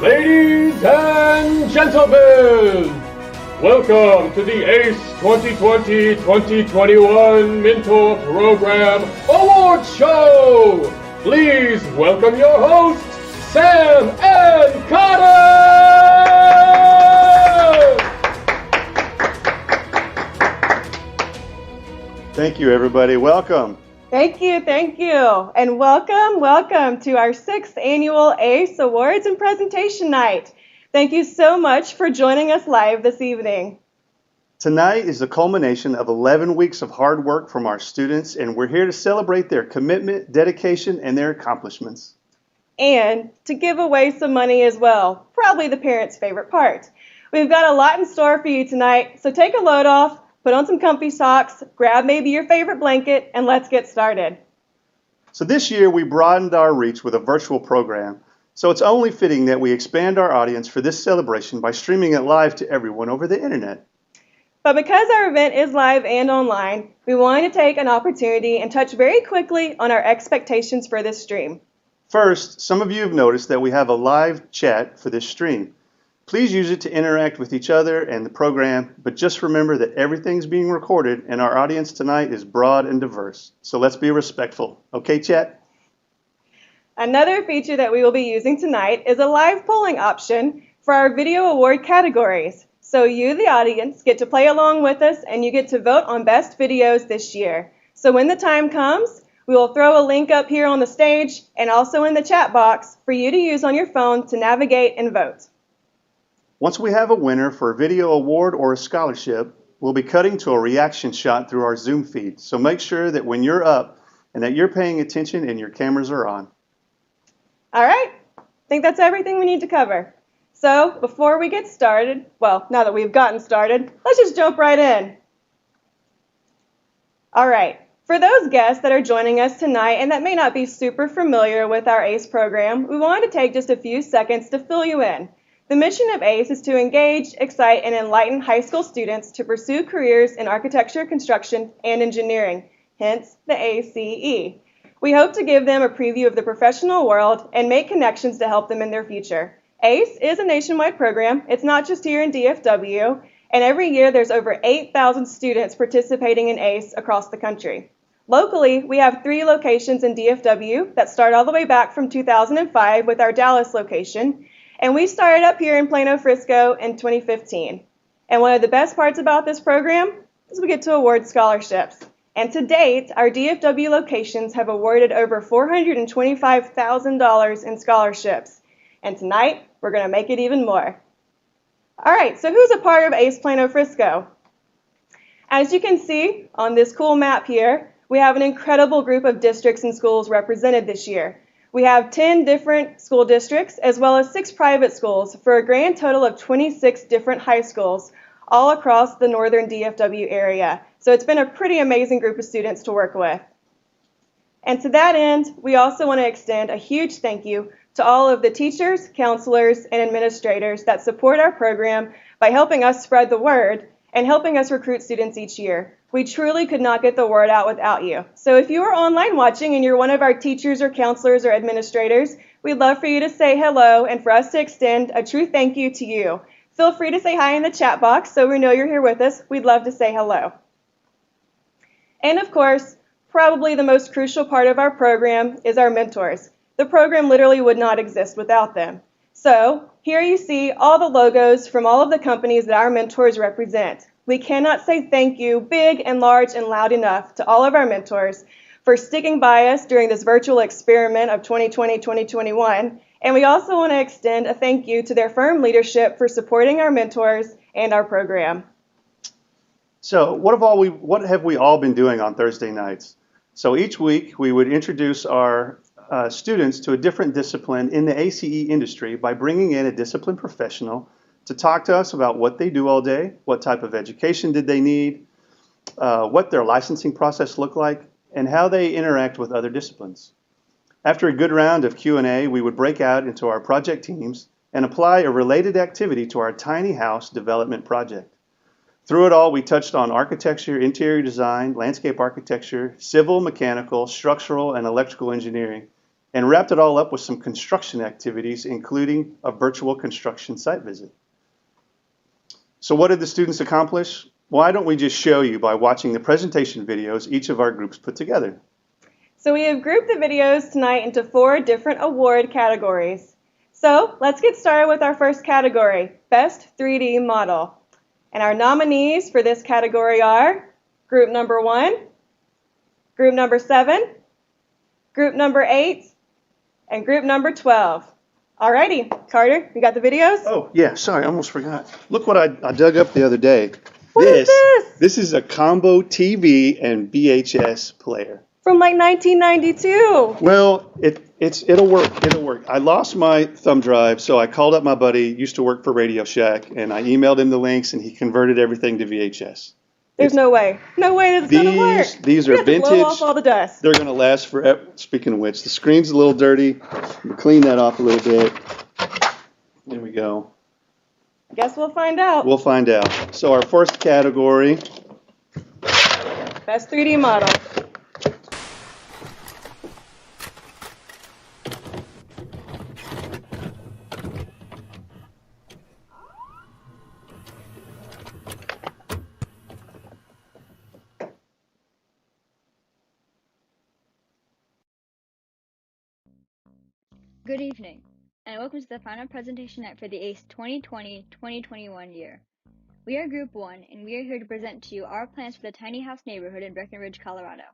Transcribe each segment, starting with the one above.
Ladies and gentlemen, welcome to the ACE 2020-2021 Mentor Program Award Show. Please welcome your hosts, Sam and Carter. Thank you, everybody. Welcome. Thank you. And welcome to our 6th annual ACE Awards and Presentation Night. Thank you so much for joining us live this evening. Tonight is the culmination of 11 weeks of hard work from our students, and we're here to celebrate their commitment, dedication, and their accomplishments. And to give away some money as well, probably the parents' favorite part. We've got a lot in store for you tonight, so take a load off, put on some comfy socks, grab maybe your favorite blanket, and let's get started. So this year we broadened our reach with a virtual program, so it's only fitting that we expand our audience for this celebration by streaming it live to everyone over the internet. But because our event is live and online, we wanted to take an opportunity and touch very quickly on our expectations for this stream. First, some of you have noticed that we have a live chat for this stream. Please use it to interact with each other and the program, but just remember that everything's being recorded and our audience tonight is broad and diverse. So let's be respectful. Okay, chat? Another feature that we will be using tonight is a live polling option for our video award categories. So you, the audience, get to play along with us and you get to vote on best videos this year. So when the time comes, we will throw a link up here on the stage and also in the chat box for you to use on your phone to navigate and vote. Once we have a winner for a video award or a scholarship, we'll be cutting to a reaction shot through our Zoom feed. So make sure that when you're up and that you're paying attention and your cameras are on. All right, I think that's everything we need to cover. So before we get started, well, now that we've gotten started, let's just jump right in. All right, for those guests that are joining us tonight and that may not be super familiar with our ACE program, we wanted to take just a few seconds to fill you in. The mission of ACE is to engage, excite, and enlighten high school students to pursue careers in architecture, construction, and engineering, hence the ACE. We hope to give them a preview of the professional world and make connections to help them in their future. ACE is a nationwide program. It's not just here in DFW, and every year there's over 8,000 students participating in ACE across the country. Locally, we have 3 locations in DFW that start all the way back from 2005 with our Dallas location. And we started up here in Plano Frisco in 2015. And one of the best parts about this program is we get to award scholarships. And to date, our DFW locations have awarded over $425,000 in scholarships. And tonight, we're going to make it even more. All right, so who's a part of ACE Plano Frisco? As you can see on this cool map here, we have an incredible group of districts and schools represented this year. We have 10 different school districts as well as 6 private schools for a grand total of 26 different high schools all across the northern DFW area. So it's been a pretty amazing group of students to work with. And to that end, we also want to extend a huge thank you to all of the teachers, counselors, and administrators that support our program by helping us spread the word and helping us recruit students each year. We truly could not get the word out without you. So if you are online watching and you're one of our teachers or counselors or administrators, we'd love for you to say hello and for us to extend a true thank you to you. Feel free to say hi in the chat box so we know you're here with us. We'd love to say hello. And of course, probably the most crucial part of our program is our mentors. The program literally would not exist without them. So here you see all the logos from all of the companies that our mentors represent. We cannot say thank you big and large and loud enough to all of our mentors for sticking by us during this virtual experiment of 2020-2021. And we also want to extend a thank you to their firm leadership for supporting our mentors and our program. So what have we all been doing on Thursday nights? So each week we would introduce our students to a different discipline in the ACE industry by bringing in a discipline professional to talk to us about what they do all day, what type of education did they need, what their licensing process looked like, and how they interact with other disciplines. After a good round of Q&A, we would break out into our project teams and apply a related activity to our tiny house development project. Through it all, we touched on architecture, interior design, landscape architecture, civil, mechanical, structural, and electrical engineering, and wrapped it all up with some construction activities, including a virtual construction site visit. So what did the students accomplish? Why don't we just show you by watching the presentation videos each of our groups put together? So we have grouped the videos tonight into 4 different award categories. So let's get started with our first category, Best 3D Model. And our nominees for this category are Group number 1, Group number 7, Group number 8, and Group number 12. Alrighty, Carter, you got the videos? Oh, yeah, sorry, I almost forgot. Look what I dug up the other day. What is this? This is a combo TV and VHS player. From like 1992. Well, it'll work. I lost my thumb drive, so I called up my buddy, used to work for Radio Shack, and I emailed him the links, and he converted everything to VHS. There's no way this is going to work. These are vintage. Blow off all the dust. They're going to last forever. Speaking of which, the screen's a little dirty. We'll clean that off a little bit. There we go. Guess we'll find out. We'll find out. So our first category. Best 3D model. Good evening, and welcome to the final presentation night for the ACE 2020-2021 year. We are Group 1, and we are here to present to you our plans for the tiny house neighborhood in Breckenridge, Colorado.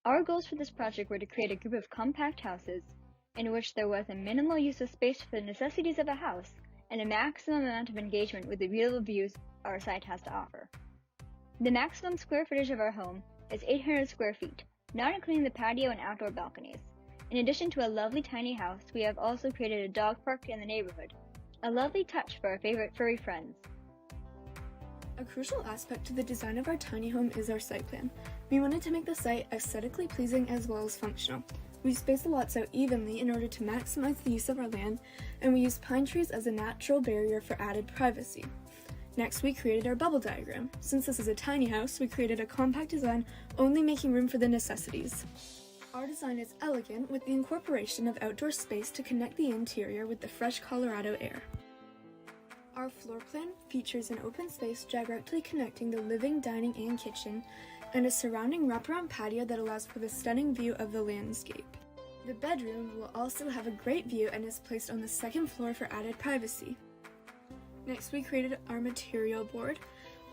Our goals for this project were to create a group of compact houses in which there was a minimal use of space for the necessities of a house and a maximum amount of engagement with the beautiful views our site has to offer. The maximum square footage of our home is 800 square feet, not including the patio and outdoor balconies. In addition to a lovely tiny house, we have also created a dog park in the neighborhood, a lovely touch for our favorite furry friends. A crucial aspect to the design of our tiny home is our site plan. We wanted to make the site aesthetically pleasing as well as functional. We spaced the lots out evenly in order to maximize the use of our land, and we used pine trees as a natural barrier for added privacy. Next, we created our bubble diagram. Since this is a tiny house, we created a compact design, only making room for the necessities. Our design is elegant, with the incorporation of outdoor space to connect the interior with the fresh Colorado air. Our floor plan features an open space directly connecting the living, dining, and kitchen, and a surrounding wraparound patio that allows for the stunning view of the landscape. The bedroom will also have a great view and is placed on the second floor for added privacy. Next, we created our material board.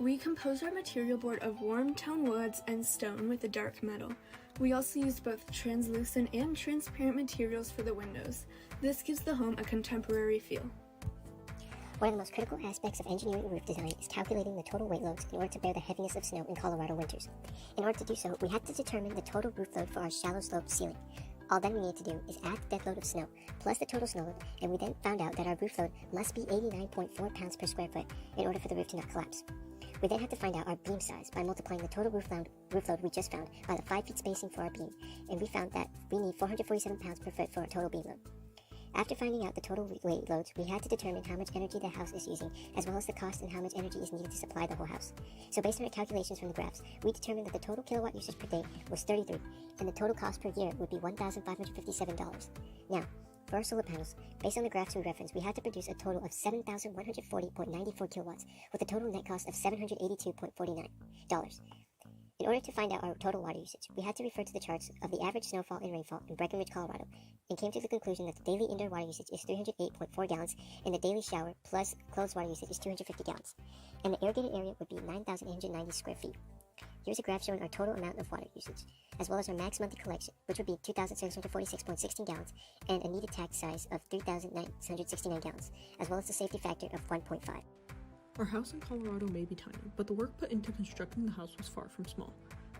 We composed our material board of warm tone woods and stone with a dark metal. We also used both translucent and transparent materials for the windows. This gives the home a contemporary feel. One of the most critical aspects of engineering roof design is calculating the total weight loads in order to bear the heaviness of snow in Colorado winters. In order to do so, we had to determine the total roof load for our shallow sloped ceiling. All then we need to do is add the dead load of snow plus the total snow load, and we then found out that our roof load must be 89.4 pounds per square foot in order for the roof to not collapse. We then had to find out our beam size by multiplying the total roof load we just found by the 5 feet spacing for our beam, and we found that we need 447 pounds per foot for our total beam load. After finding out the total weight loads, we had to determine how much energy the house is using, as well as the cost and how much energy is needed to supply the whole house. So based on our calculations from the graphs, we determined that the total kilowatt usage per day was 33, and the total cost per year would be $1,557. Now, for our solar panels, based on the graphs we referenced, we had to produce a total of 7,140.94 kilowatts, with a total net cost of $782.49. In order to find out our total water usage, we had to refer to the charts of the average snowfall and rainfall in Breckenridge, Colorado, and came to the conclusion that the daily indoor water usage is 308.4 gallons, and the daily shower plus clothes water usage is 250 gallons, and the irrigated area would be 9,890 square feet. Here's a graph showing our total amount of water usage, as well as our max monthly collection, which would be 2,646.16 gallons, and a needed tank size of 3,969 gallons, as well as the safety factor of 1.5. Our house in Colorado may be tiny, but the work put into constructing the house was far from small.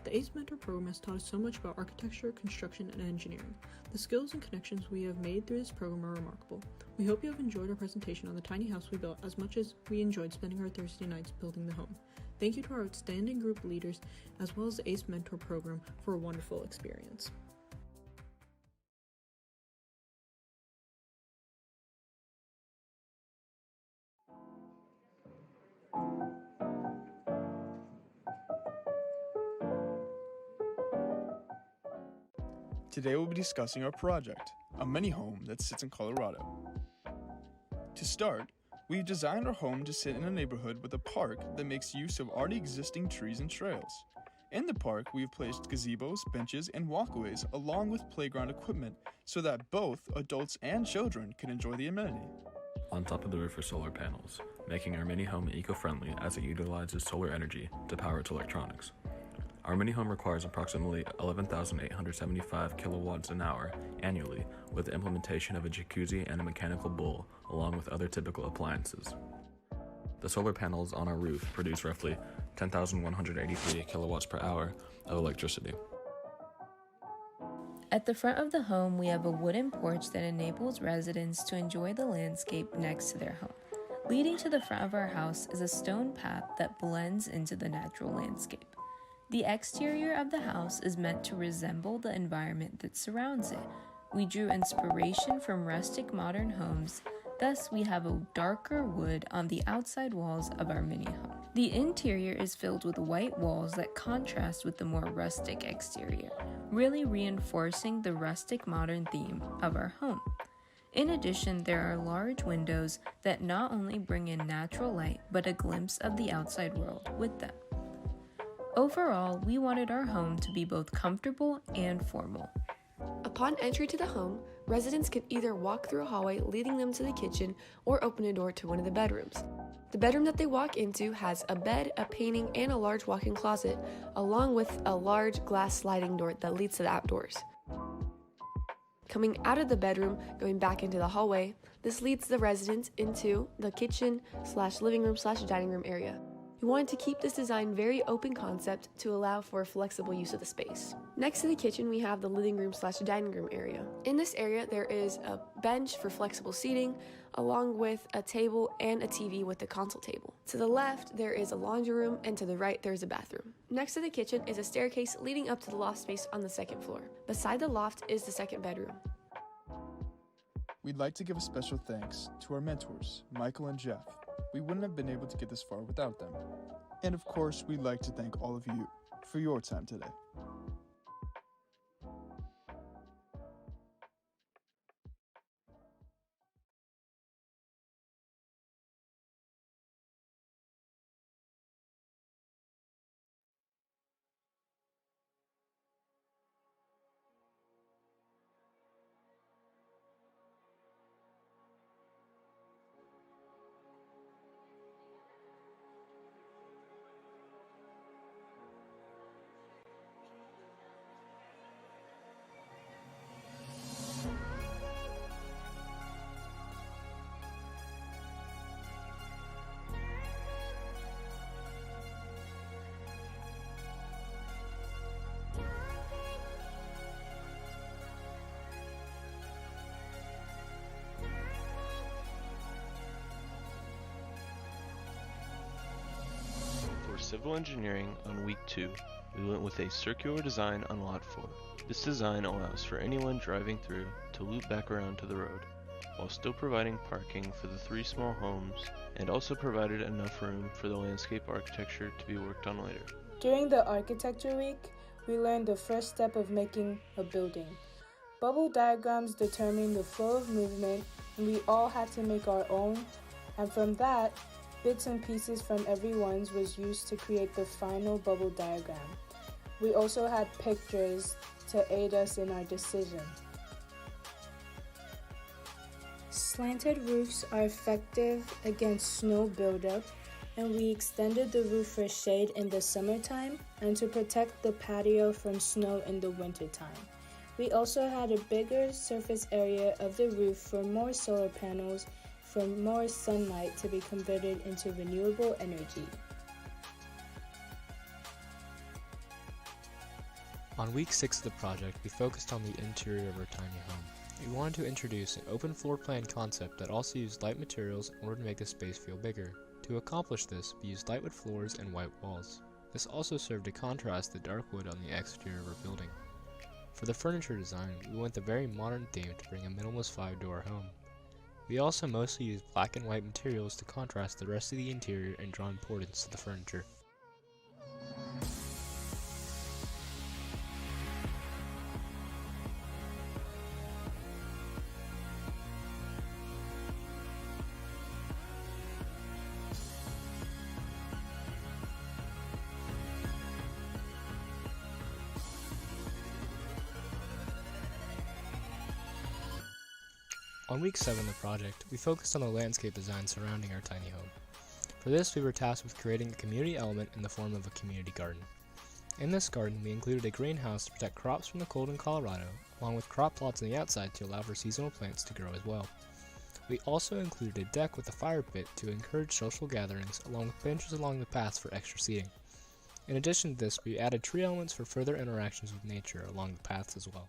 The ACE Mentor program has taught us so much about architecture, construction, and engineering. The skills and connections we have made through this program are remarkable. We hope you have enjoyed our presentation on the tiny house we built as much as we enjoyed spending our Thursday nights building the home. Thank you to our outstanding group leaders, as well as the ACE Mentor program, for a wonderful experience. Today we'll be discussing our project, a mini home that sits in Colorado. To start, we've designed our home to sit in a neighborhood with a park that makes use of already existing trees and trails. In the park, we've placed gazebos, benches, and walkways along with playground equipment so that both adults and children can enjoy the amenity. On top of the roof are solar panels, making our mini home eco-friendly as it utilizes solar energy to power its electronics. Our mini home requires approximately 11,875 kilowatts an hour annually, with the implementation of a jacuzzi and a mechanical bowl, along with other typical appliances. The solar panels on our roof produce roughly 10,183 kilowatts per hour of electricity. At the front of the home, we have a wooden porch that enables residents to enjoy the landscape next to their home. Leading to the front of our house is a stone path that blends into the natural landscape. The exterior of the house is meant to resemble the environment that surrounds it. We drew inspiration from rustic modern homes, thus we have a darker wood on the outside walls of our mini home. The interior is filled with white walls that contrast with the more rustic exterior, really reinforcing the rustic modern theme of our home. In addition, there are large windows that not only bring in natural light, but a glimpse of the outside world with them. Overall, we wanted our home to be both comfortable and formal. Upon entry to the home, residents can either walk through a hallway leading them to the kitchen or open a door to one of the bedrooms. The bedroom that they walk into has a bed, a painting, and a large walk-in closet, along with a large glass sliding door that leads to the outdoors. Coming out of the bedroom, going back into the hallway, this leads the residents into the kitchen/living room/dining room area. We wanted to keep this design very open concept to allow for flexible use of the space. Next to the kitchen, we have the living room/dining room area. In this area, there is a bench for flexible seating, along with a table and a TV with a console table. To the left, there is a laundry room, and to the right, there is a bathroom. Next to the kitchen is a staircase leading up to the loft space on the second floor. Beside the loft is the second bedroom. We'd like to give a special thanks to our mentors, Michael and Jeff. We wouldn't have been able to get this far without them. And of course, we'd like to thank all of you for your time today. For civil engineering on week 2, we went with a circular design on lot 4. This design allows for anyone driving through to loop back around to the road, while still providing parking for the 3 small homes, and also provided enough room for the landscape architecture to be worked on later. During the architecture week, we learned the first step of making a building. Bubble diagrams determine the flow of movement, and we all had to make our own, and from that, bits and pieces from everyone's was used to create the final bubble diagram. We also had pictures to aid us in our decision. Slanted roofs are effective against snow buildup, and we extended the roof for shade in the summertime and to protect the patio from snow in the wintertime. We also had a bigger surface area of the roof for more solar panels for more sunlight to be converted into renewable energy. On week 6 of the project, we focused on the interior of our tiny home. We wanted to introduce an open floor plan concept that also used light materials in order to make the space feel bigger. To accomplish this, we used lightwood floors and white walls. This also served to contrast the dark wood on the exterior of our building. For the furniture design, we went the very modern theme to bring a minimalist vibe to our home. We also mostly used black and white materials to contrast the rest of the interior and draw importance to the furniture. On week 7 of the project, we focused on the landscape design surrounding our tiny home. For this, we were tasked with creating a community element in the form of a community garden. In this garden, we included a greenhouse to protect crops from the cold in Colorado, along with crop plots on the outside to allow for seasonal plants to grow as well. We also included a deck with a fire pit to encourage social gatherings, along with benches along the paths for extra seating. In addition to this, we added tree elements for further interactions with nature along the paths as well.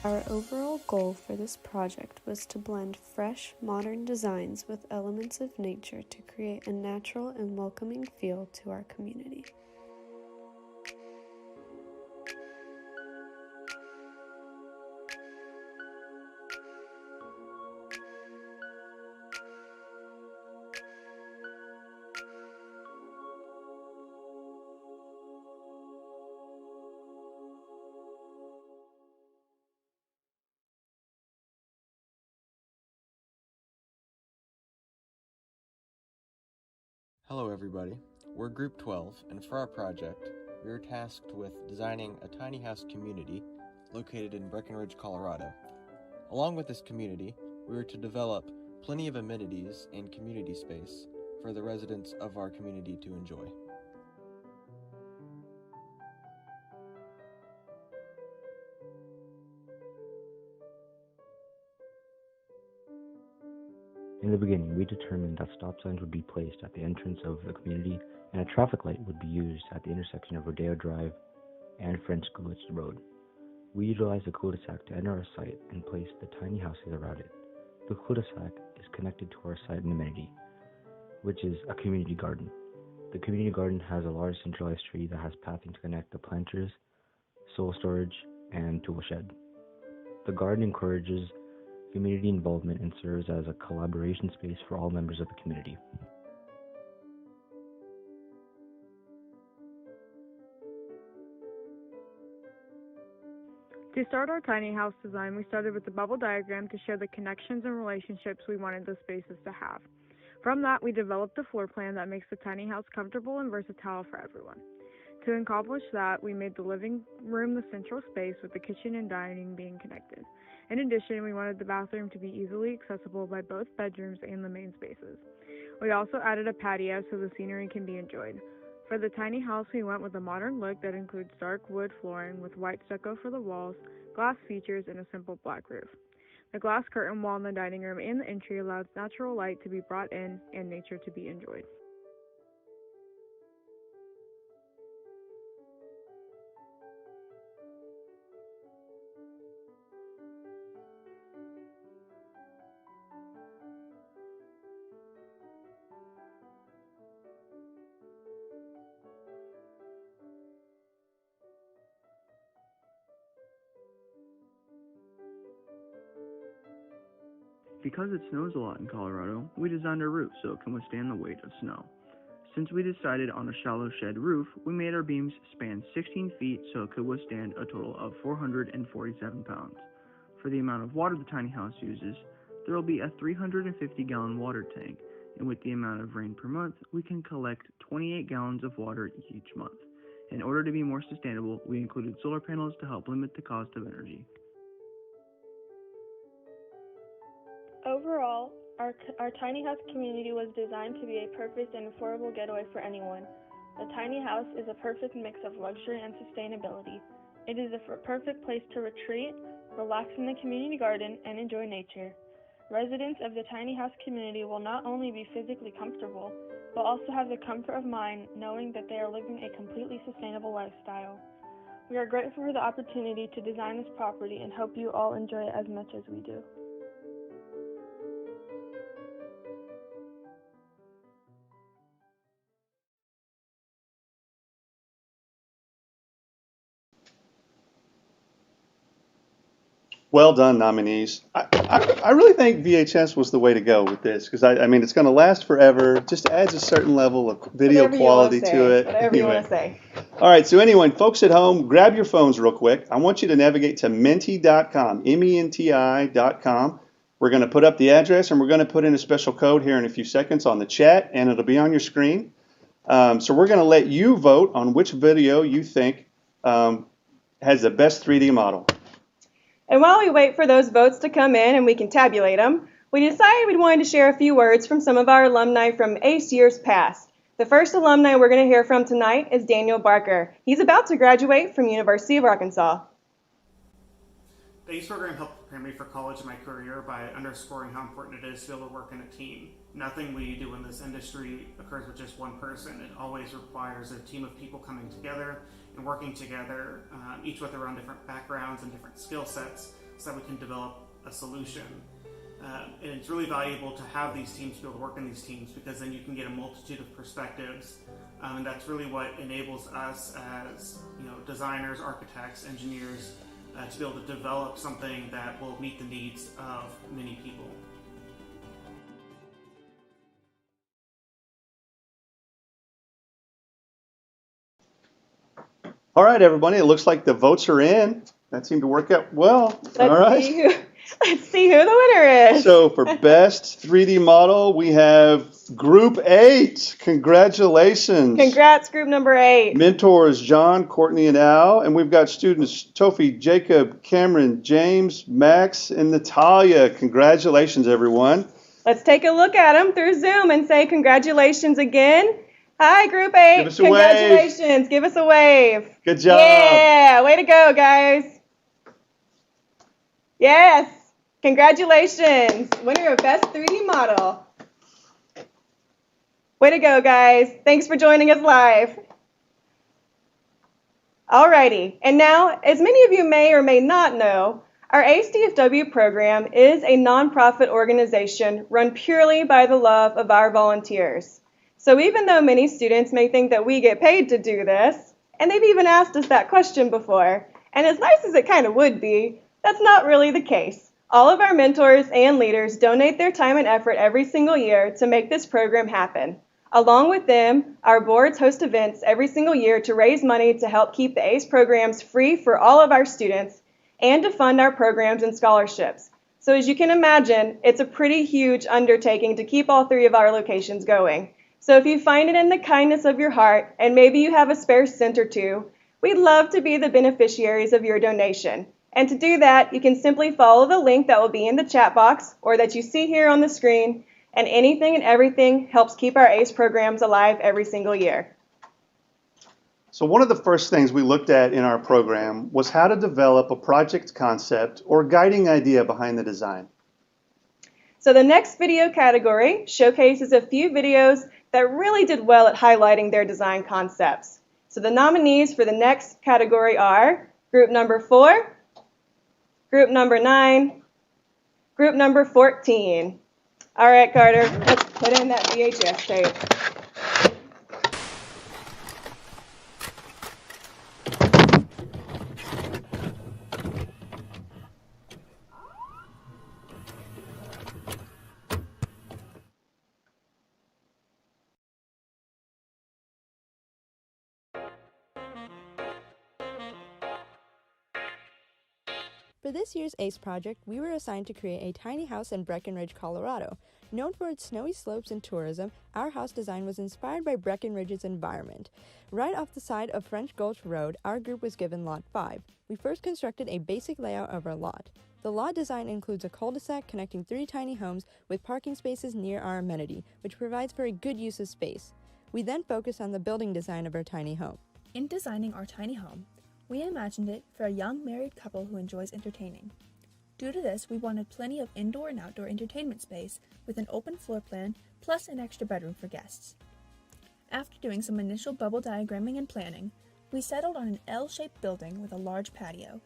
Our overall goal for this project was to blend fresh, modern designs with elements of nature to create a natural and welcoming feel to our community. Hello everybody, we're Group 12, and for our project, we were tasked with designing a tiny house community located in Breckenridge, Colorado. Along with this community, we were to develop plenty of amenities and community space for the residents of our community to enjoy. In the beginning, we determined that stop signs would be placed at the entrance of the community and a traffic light would be used at the intersection of Rodeo Drive and French Gulitz Road. We utilized the cul-de-sac to enter our site and place the tiny houses around it. The cul-de-sac is connected to our site and amenity, which is a community garden. The community garden has a large centralized tree that has pathing to connect the planters, soil storage, and tool shed. The garden encourages community involvement and serves as a collaboration space for all members of the community. To start our tiny house design, we started with the bubble diagram to show the connections and relationships we wanted the spaces to have. From that, we developed a floor plan that makes the tiny house comfortable and versatile for everyone. To accomplish that, we made the living room the central space with the kitchen and dining being connected. In addition, we wanted the bathroom to be easily accessible by both bedrooms and the main spaces. We also added a patio so the scenery can be enjoyed. For the tiny house, we went with a modern look that includes dark wood flooring with white stucco for the walls, glass features, and a simple black roof. The glass curtain wall in the dining room and the entry allows natural light to be brought in and nature to be enjoyed. Because it snows a lot in Colorado, we designed our roof so it can withstand the weight of snow. Since we decided on a shallow shed roof, we made our beams span 16 feet so it could withstand a total of 447 pounds. For the amount of water the tiny house uses, there will be a 350-gallon water tank, and with the amount of rain per month, we can collect 28 gallons of water each month. In order to be more sustainable, we included solar panels to help limit the cost of energy. Overall, our tiny house community was designed to be a perfect and affordable getaway for anyone. The tiny house is a perfect mix of luxury and sustainability. It is a perfect place to retreat, relax in the community garden, and enjoy nature. Residents of the tiny house community will not only be physically comfortable, but also have the comfort of mind knowing that they are living a completely sustainable lifestyle. We are grateful for the opportunity to design this property and hope you all enjoy it as much as we do. Well done, nominees. I really think VHS was the way to go with this because I mean it's going to last forever. Just adds a certain level of video Whatever quality you want to to say. it. Whatever you want to say. All right, so anyway, folks at home, grab your phones real quick. I want you to navigate to menti.com, menti.com. We're going to put up the address and we're going to put in a special code here in a few seconds on the chat, and it'll be on your screen. So we're going to let you vote on which video you think has the best 3D model. And while we wait for those votes to come in and we can tabulate them, we decided we wanted to share a few words from some of our alumni from ACE years past. The first alumni we're going to hear from tonight is Daniel Barker. He's about to graduate from University of Arkansas. The ACE program helped prepare me for college and my career by underscoring how important it is to be able to work in a team. Nothing we do in this industry occurs with just one person. It always requires a team of people coming together and working together, each with their own different backgrounds and different skill sets, so that we can develop a solution. And it's really valuable to have these teams, to be able to work in these teams, because then you can get a multitude of perspectives, and that's really what enables us as designers, architects, engineers, to be able to develop something that will meet the needs of many people. All right, everybody, it looks like the votes are in. That seemed to work out well. Let's see who the winner is. So for best 3D model, we have Group 8. Congratulations. Congrats, Group number 8. Mentors John, Courtney, and Al. And we've got students Tofi, Jacob, Cameron, James, Max, and Natalia. Congratulations, everyone. Let's take a look at them through Zoom and say congratulations again. Hi, Group 8. Give us a Congratulations. wave. Give us a wave. Good job. Yeah, way to go, guys. Yes, congratulations. Winner of Best 3D Model. Way to go, guys. Thanks for joining us live. Alrighty, and now, as many of you may or may not know, our ACE-DFW program is a nonprofit organization run purely by the love of our volunteers. So even though many students may think that we get paid to do this, and they've even asked us that question before, and as nice as it kind of would be, that's not really the case. All of our mentors and leaders donate their time and effort every single year to make this program happen. Along with them, our boards host events every single year to raise money to help keep the ACE programs free for all of our students and to fund our programs and scholarships. So as you can imagine, it's a pretty huge undertaking to keep all 3 of our locations going. So if you find it in the kindness of your heart, and maybe you have a spare cent or two, we'd love to be the beneficiaries of your donation. And to do that, you can simply follow the link that will be in the chat box or that you see here on the screen, and anything and everything helps keep our ACE programs alive every single year. So one of the first things we looked at in our program was how to develop a project concept or guiding idea behind the design. So the next video category showcases a few videos that really did well at highlighting their design concepts. So the nominees for the next category are Group number 4, Group number 9, Group number 14. All right, Carter, let's put in that VHS tape. For this year's ACE project, we were assigned to create a tiny house in Breckenridge, Colorado. Known for its snowy slopes and tourism, our house design was inspired by Breckenridge's environment. Right off the side of French Gulch Road, our group was given Lot 5. We first constructed a basic layout of our lot. The lot design includes a cul-de-sac connecting 3 tiny homes with parking spaces near our amenity, which provides for a good use of space. We then focused on the building design of our tiny home. In designing our tiny home, we imagined it for a young married couple who enjoys entertaining. Due to this, we wanted plenty of indoor and outdoor entertainment space with an open floor plan plus an extra bedroom for guests. After doing some initial bubble diagramming and planning, we settled on an L-shaped building with a large patio.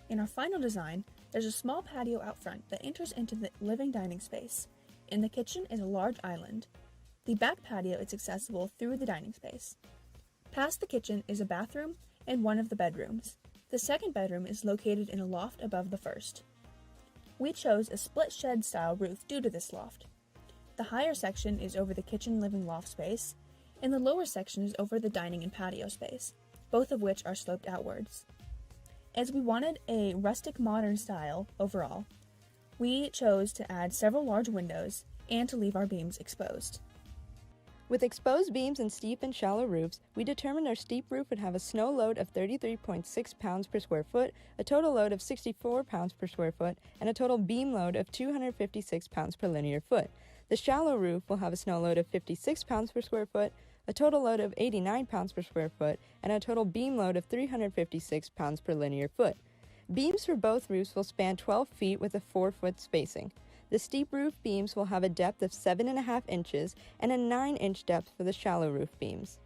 In our final design, there's a small patio out front that enters into the living dining space. In the kitchen is a large island. The back patio is accessible through the dining space. Past the kitchen is a bathroom and one of the bedrooms. The second bedroom is located in a loft above the first. We chose a split shed style roof due to this loft. The higher section is over the kitchen living loft space, and the lower section is over the dining and patio space, both of which are sloped outwards. As we wanted a rustic modern style overall, we chose to add several large windows and to leave our beams exposed. With exposed beams and steep and shallow roofs, we determined our steep roof would have a snow load of 33.6 pounds per square foot, a total load of 64 pounds per square foot, and a total beam load of 256 pounds per linear foot. The shallow roof will have a snow load of 56 pounds per square foot, a total load of 89 pounds per square foot, and a total beam load of 356 pounds per linear foot. Beams for both roofs will span 12 feet with a 4-foot spacing. The steep roof beams will have a depth of 7.5 inches and a 9-inch depth for the shallow roof beams.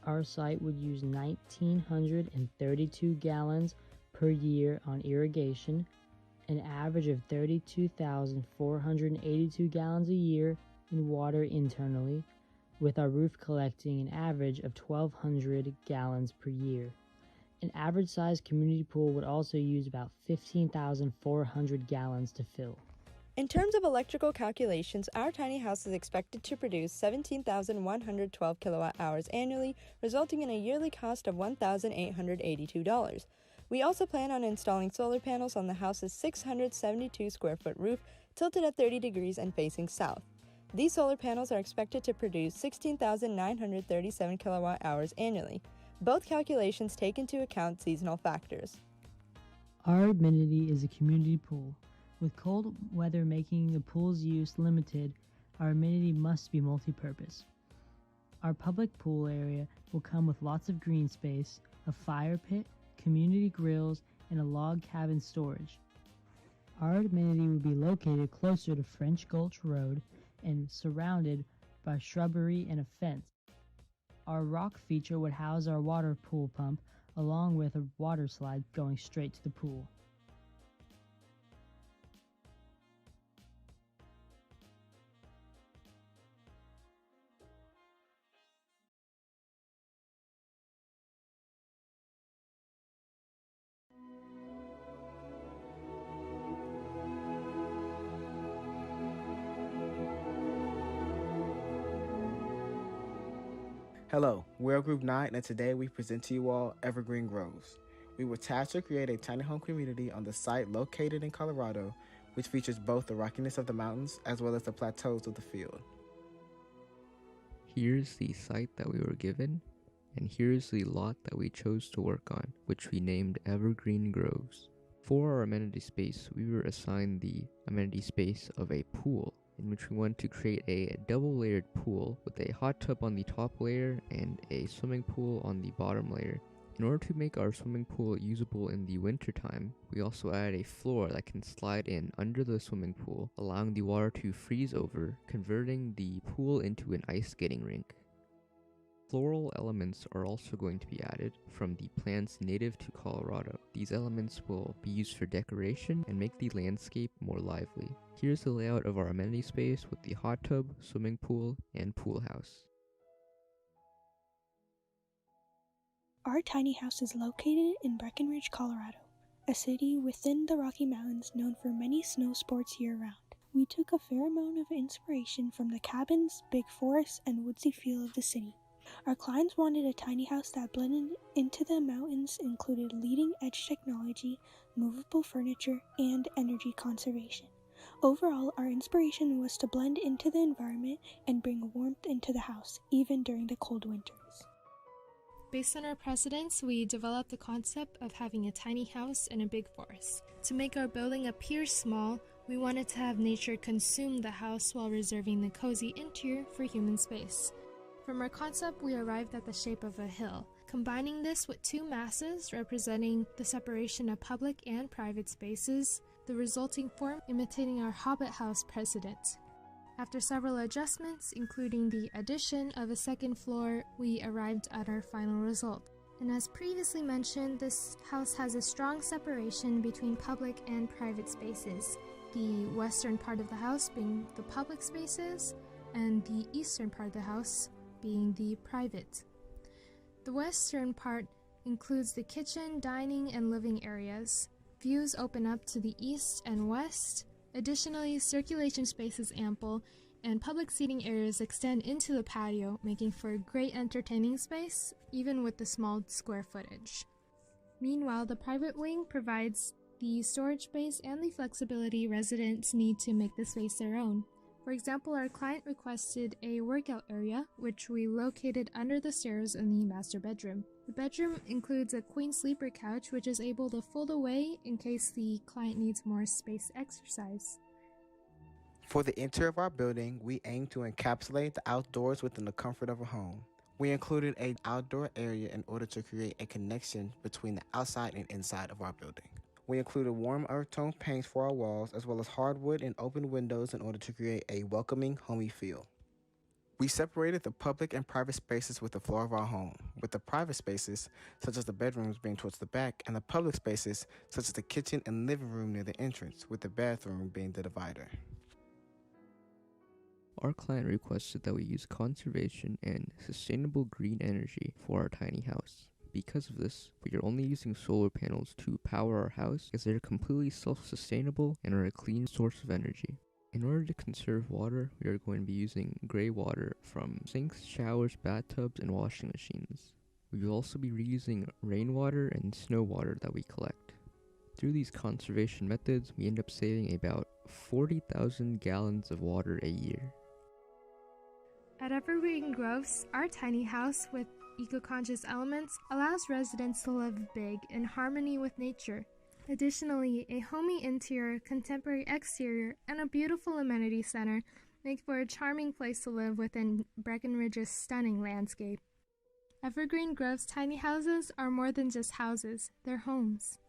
Our site would use 1,932 gallons per year on irrigation, an average of 32,482 gallons a year in water internally, with our roof collecting an average of 1,200 gallons per year. An average-sized community pool would also use about 15,400 gallons to fill. In terms of electrical calculations, our tiny house is expected to produce 17,112 kilowatt hours annually, resulting in a yearly cost of $1,882. We also plan on installing solar panels on the house's 672 square foot roof, tilted at 30 degrees and facing south. These solar panels are expected to produce 16,937 kilowatt hours annually. Both calculations take into account seasonal factors. Our amenity is a community pool. With cold weather making the pool's use limited, our amenity must be multi-purpose. Our public pool area will come with lots of green space, a fire pit, community grills, and a log cabin storage. Our amenity will be located closer to French Gulch Road and surrounded by shrubbery and a fence. Our rock feature would house our water pool pump along with a water slide going straight to the pool. Hello, we're Group 9, and today we present to you all Evergreen Groves. We were tasked to create a tiny home community on the site located in Colorado, which features both the rockiness of the mountains as well as the plateaus of the field. Here's the site that we were given, and here's the lot that we chose to work on, which we named Evergreen Groves. For our amenity space, we were assigned the amenity space of a pool, in which we want to create a double-layered pool with a hot tub on the top layer and a swimming pool on the bottom layer. In order to make our swimming pool usable in the wintertime, we also add a floor that can slide in under the swimming pool, allowing the water to freeze over, converting the pool into an ice skating rink. Floral elements are also going to be added from the plants native to Colorado. These elements will be used for decoration and make the landscape more lively. Here's the layout of our amenity space with the hot tub, swimming pool, and pool house. Our tiny house is located in Breckenridge, Colorado, a city within the Rocky Mountains known for many snow sports year-round. We took a fair amount of inspiration from the cabins, big forests, and woodsy feel of the city. Our clients wanted a tiny house that blended into the mountains, included leading-edge technology, movable furniture, and energy conservation. Overall, our inspiration was to blend into the environment and bring warmth into the house, even during the cold winters. Based on our precedents, we developed the concept of having a tiny house in a big forest. To make our building appear small, we wanted to have nature consume the house while reserving the cozy interior for human space. From our concept, we arrived at the shape of a hill, combining this with two masses representing the separation of public and private spaces, the resulting form imitating our Hobbit house precedent. After several adjustments, including the addition of a second floor, we arrived at our final result. And as previously mentioned, this house has a strong separation between public and private spaces, the western part of the house being the public spaces, and the eastern part of the house being the private. The western part includes the kitchen, dining, and living areas, Views open up to the east and west. Additionally, circulation space is ample, and public seating areas extend into the patio, making for a great entertaining space, even with the small square footage. Meanwhile, the private wing provides the storage space and the flexibility residents need to make the space their own. For example, our client requested a workout area, which we located under the stairs in the master bedroom. The bedroom includes a queen sleeper couch, which is able to fold away in case the client needs more space to exercise. For the interior of our building, we aim to encapsulate the outdoors within the comfort of a home. We included an outdoor area in order to create a connection between the outside and inside of our building. We included warm earth tone paints for our walls, as well as hardwood and open windows in order to create a welcoming, homey feel. We separated the public and private spaces with the floor of our home, with the private spaces, such as the bedrooms, being towards the back, and the public spaces, such as the kitchen and living room near the entrance, with the bathroom being the divider. Our client requested that we use conservation and sustainable green energy for our tiny house. Because of this, we are only using solar panels to power our house as they're completely self-sustainable and are a clean source of energy. In order to conserve water, we are going to be using gray water from sinks, showers, bathtubs, and washing machines. We will also be reusing rainwater and snow water that we collect. Through these conservation methods, we end up saving about 40,000 gallons of water a year. At Evergreen Groves, our tiny house with eco-conscious elements allows residents to live big in harmony with nature. Additionally, a homey interior, contemporary exterior, and a beautiful amenity center make for a charming place to live within Breckenridge's stunning landscape. Evergreen Grove's tiny houses are more than just houses, they're homes.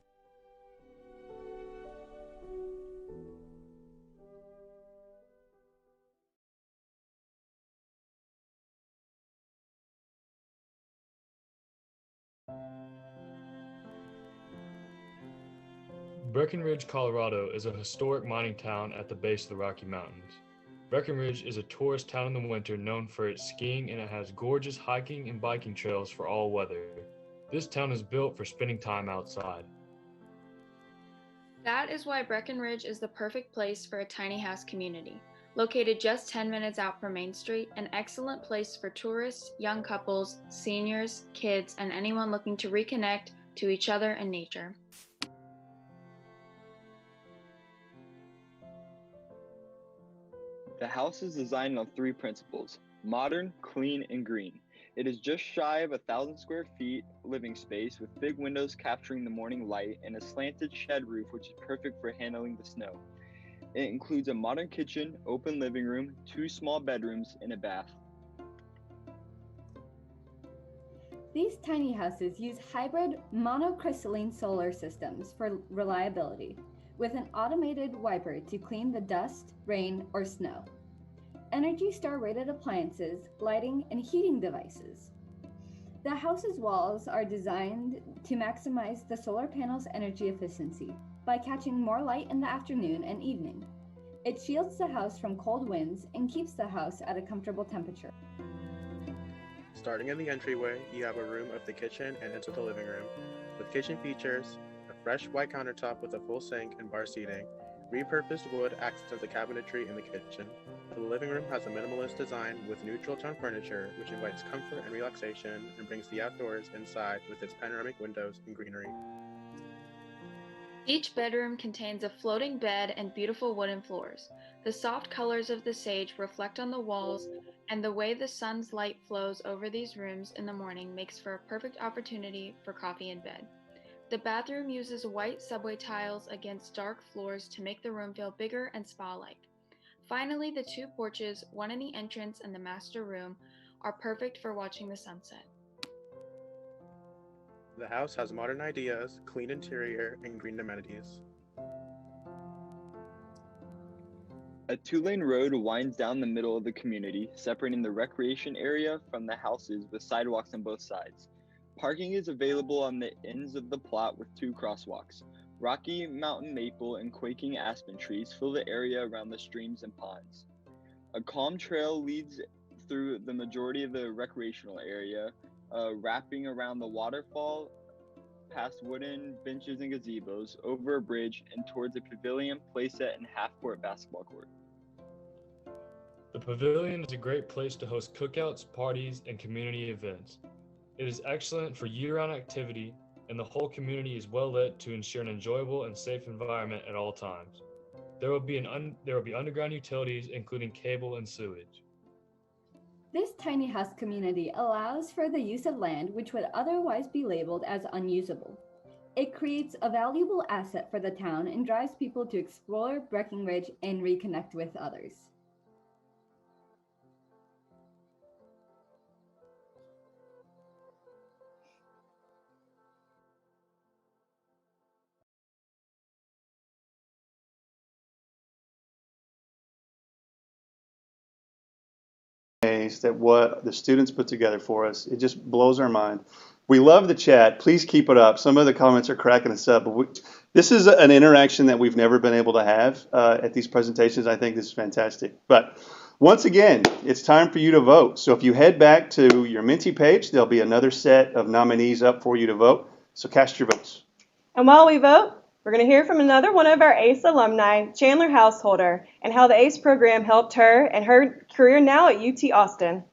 Breckenridge, Colorado is a historic mining town at the base of the Rocky Mountains. Breckenridge is a tourist town in the winter known for its skiing, and it has gorgeous hiking and biking trails for all weather. This town is built for spending time outside. That is why Breckenridge is the perfect place for a tiny house community. Located just 10 minutes out from Main Street, an excellent place for tourists, young couples, seniors, kids, and anyone looking to reconnect to each other and nature. The house is designed on 3 principles: modern, clean, and green. It is just shy of 1,000 square feet living space with big windows capturing the morning light and a slanted shed roof which is perfect for handling the snow. It includes a modern kitchen, open living room, 2 small bedrooms, and a bath. These tiny houses use hybrid monocrystalline solar systems for reliability, with an automated wiper to clean the dust, rain, or snow. Energy Star rated appliances, lighting, and heating devices. The house's walls are designed to maximize the solar panel's energy efficiency by catching more light in the afternoon and evening. It shields the house from cold winds and keeps the house at a comfortable temperature. Starting in the entryway, you have a room of the kitchen and into the living room, with kitchen features, a fresh white countertop with a full sink and bar seating. Repurposed wood acts as the cabinetry in the kitchen. The living room has a minimalist design with neutral tone furniture, which invites comfort and relaxation and brings the outdoors inside with its panoramic windows and greenery. Each bedroom contains a floating bed and beautiful wooden floors. The soft colors of the sage reflect on the walls, and the way the sun's light flows over these rooms in the morning makes for a perfect opportunity for coffee in bed. The bathroom uses white subway tiles against dark floors to make the room feel bigger and spa-like. Finally, the 2 porches, one in the entrance and the master room, are perfect for watching the sunset. The house has modern ideas, clean interior, and green amenities. A 2-lane road winds down the middle of the community, separating the recreation area from the houses with sidewalks on both sides. Parking is available on the ends of the plot with 2 crosswalks. Rocky Mountain maple and quaking aspen trees fill the area around the streams and ponds. A calm trail leads through the majority of the recreational area, wrapping around the waterfall past wooden benches and gazebos, over a bridge, and towards a pavilion, playset, and half-court basketball court. The pavilion is a great place to host cookouts, parties, and community events. It is excellent for year-round activity, and the whole community is well lit to ensure an enjoyable and safe environment at all times. There will be underground utilities, including cable and sewage. This tiny house community allows for the use of land which would otherwise be labeled as unusable. It creates a valuable asset for the town and drives people to explore Breckenridge and reconnect with others. That what the students put together for us, it just blows our mind. We love the chat. Please keep it up. Some of the comments are cracking us up. But this is an interaction that we've never been able to have at these presentations. I think this is fantastic. But once again, it's time for you to vote. So if you head back to your Menti page, there'll be another set of nominees up for you to vote. So cast your votes. And while we vote, we're going to hear from another one of our ACE alumni, Chandler Householder, and how the ACE program helped her and her career now at UT Austin.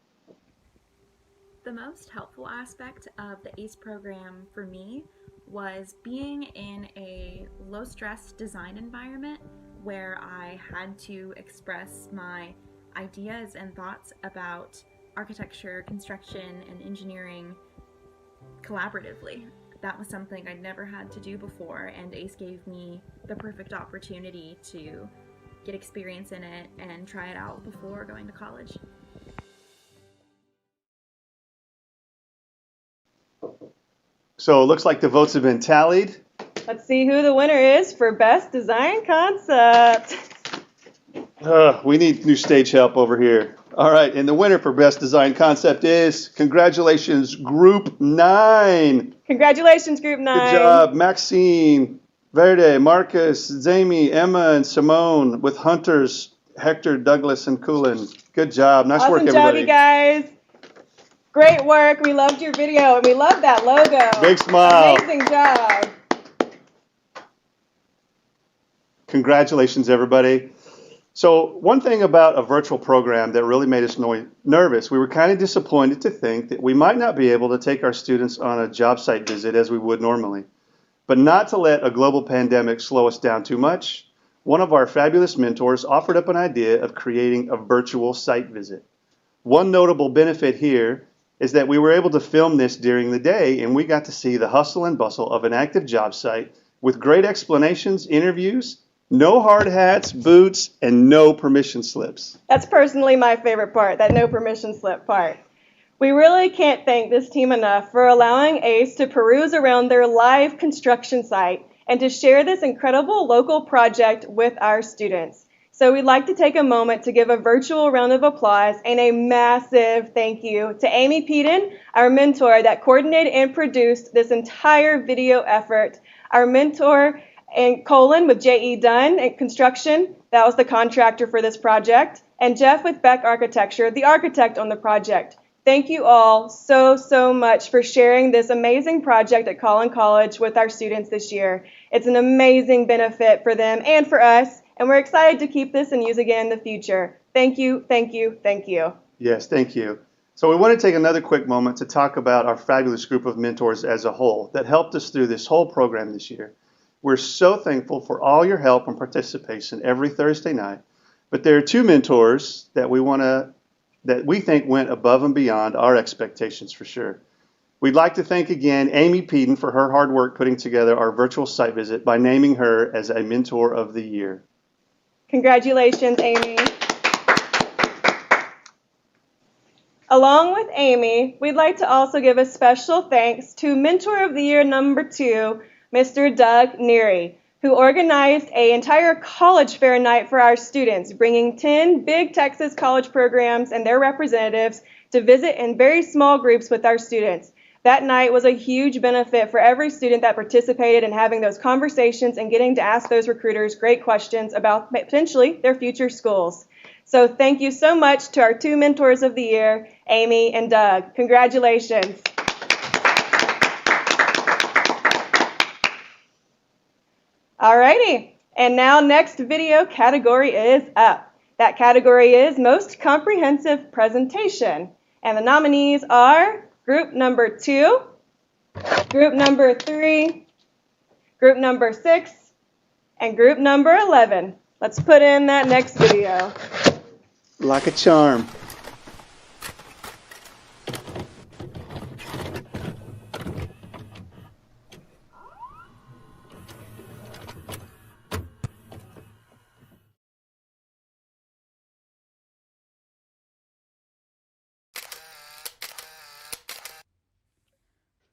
The most helpful aspect of the ACE program for me was being in a low-stress design environment where I had to express my ideas and thoughts about architecture, construction, and engineering collaboratively. That was something I'd never had to do before, and ACE gave me the perfect opportunity to get experience in it and try it out before going to college. So it looks like the votes have been tallied. Let's see who the winner is for Best Design Concept. We need new stage help over here. All right, and the winner for Best Design Concept is, congratulations, Group 9. Congratulations, Group 9. Good job, Maxine, Verde, Marcus, Zamie, Emma, and Simone, with Hunters, Hector, Douglas, and Coolin. Good job. Nice work, everybody. Awesome job, you guys. Great work. We loved your video, and we love that logo. Big smile. Amazing job. Congratulations, everybody. So one thing about a virtual program that really made us nervous, we were kind of disappointed to think that we might not be able to take our students on a job site visit as we would normally. But not to let a global pandemic slow us down too much, one of our fabulous mentors offered up an idea of creating a virtual site visit. One notable benefit here is that we were able to film this during the day, and we got to see the hustle and bustle of an active job site with great explanations, interviews, no hard hats, boots, and no permission slips. That's personally my favorite part, that no permission slip part. We really can't thank this team enough for allowing ACE to peruse around their live construction site and to share this incredible local project with our students. So we'd like to take a moment to give a virtual round of applause and a massive thank you to Amy Peden, our mentor that coordinated and produced this entire video effort. Our mentor and Colin with J.E. Dunn and Construction, that was the contractor for this project, and Jeff with Beck Architecture, the architect on the project. Thank you all so much for sharing this amazing project at Collin College with our students this year. It's an amazing benefit for them and for us, and we're excited to keep this and use again in the future. Thank you, thank you, thank you. Yes, thank you. So we want to take another quick moment to talk about our fabulous group of mentors as a whole that helped us through this whole program this year. We're so thankful for all your help and participation every Thursday night. But there are two mentors that we think went above and beyond our expectations for sure. We'd like to thank again Amy Peden for her hard work putting together our virtual site visit by naming her as a Mentor of the Year. Congratulations, Amy. Along with Amy, we'd like to also give a special thanks to Mentor of the Year number 2, Mr. Doug Neary, who organized an entire college fair night for our students, bringing 10 big Texas college programs and their representatives to visit in very small groups with our students. That night was a huge benefit for every student that participated in having those conversations and getting to ask those recruiters great questions about potentially their future schools. So thank you so much to our 2 Mentors of the Year, Amy and Doug. Congratulations. Alrighty, and now next video category is up. That category is Most Comprehensive Presentation. And the nominees are group number 2, group number 3, group number 6, and group number 11. Let's put in that next video. Like a charm.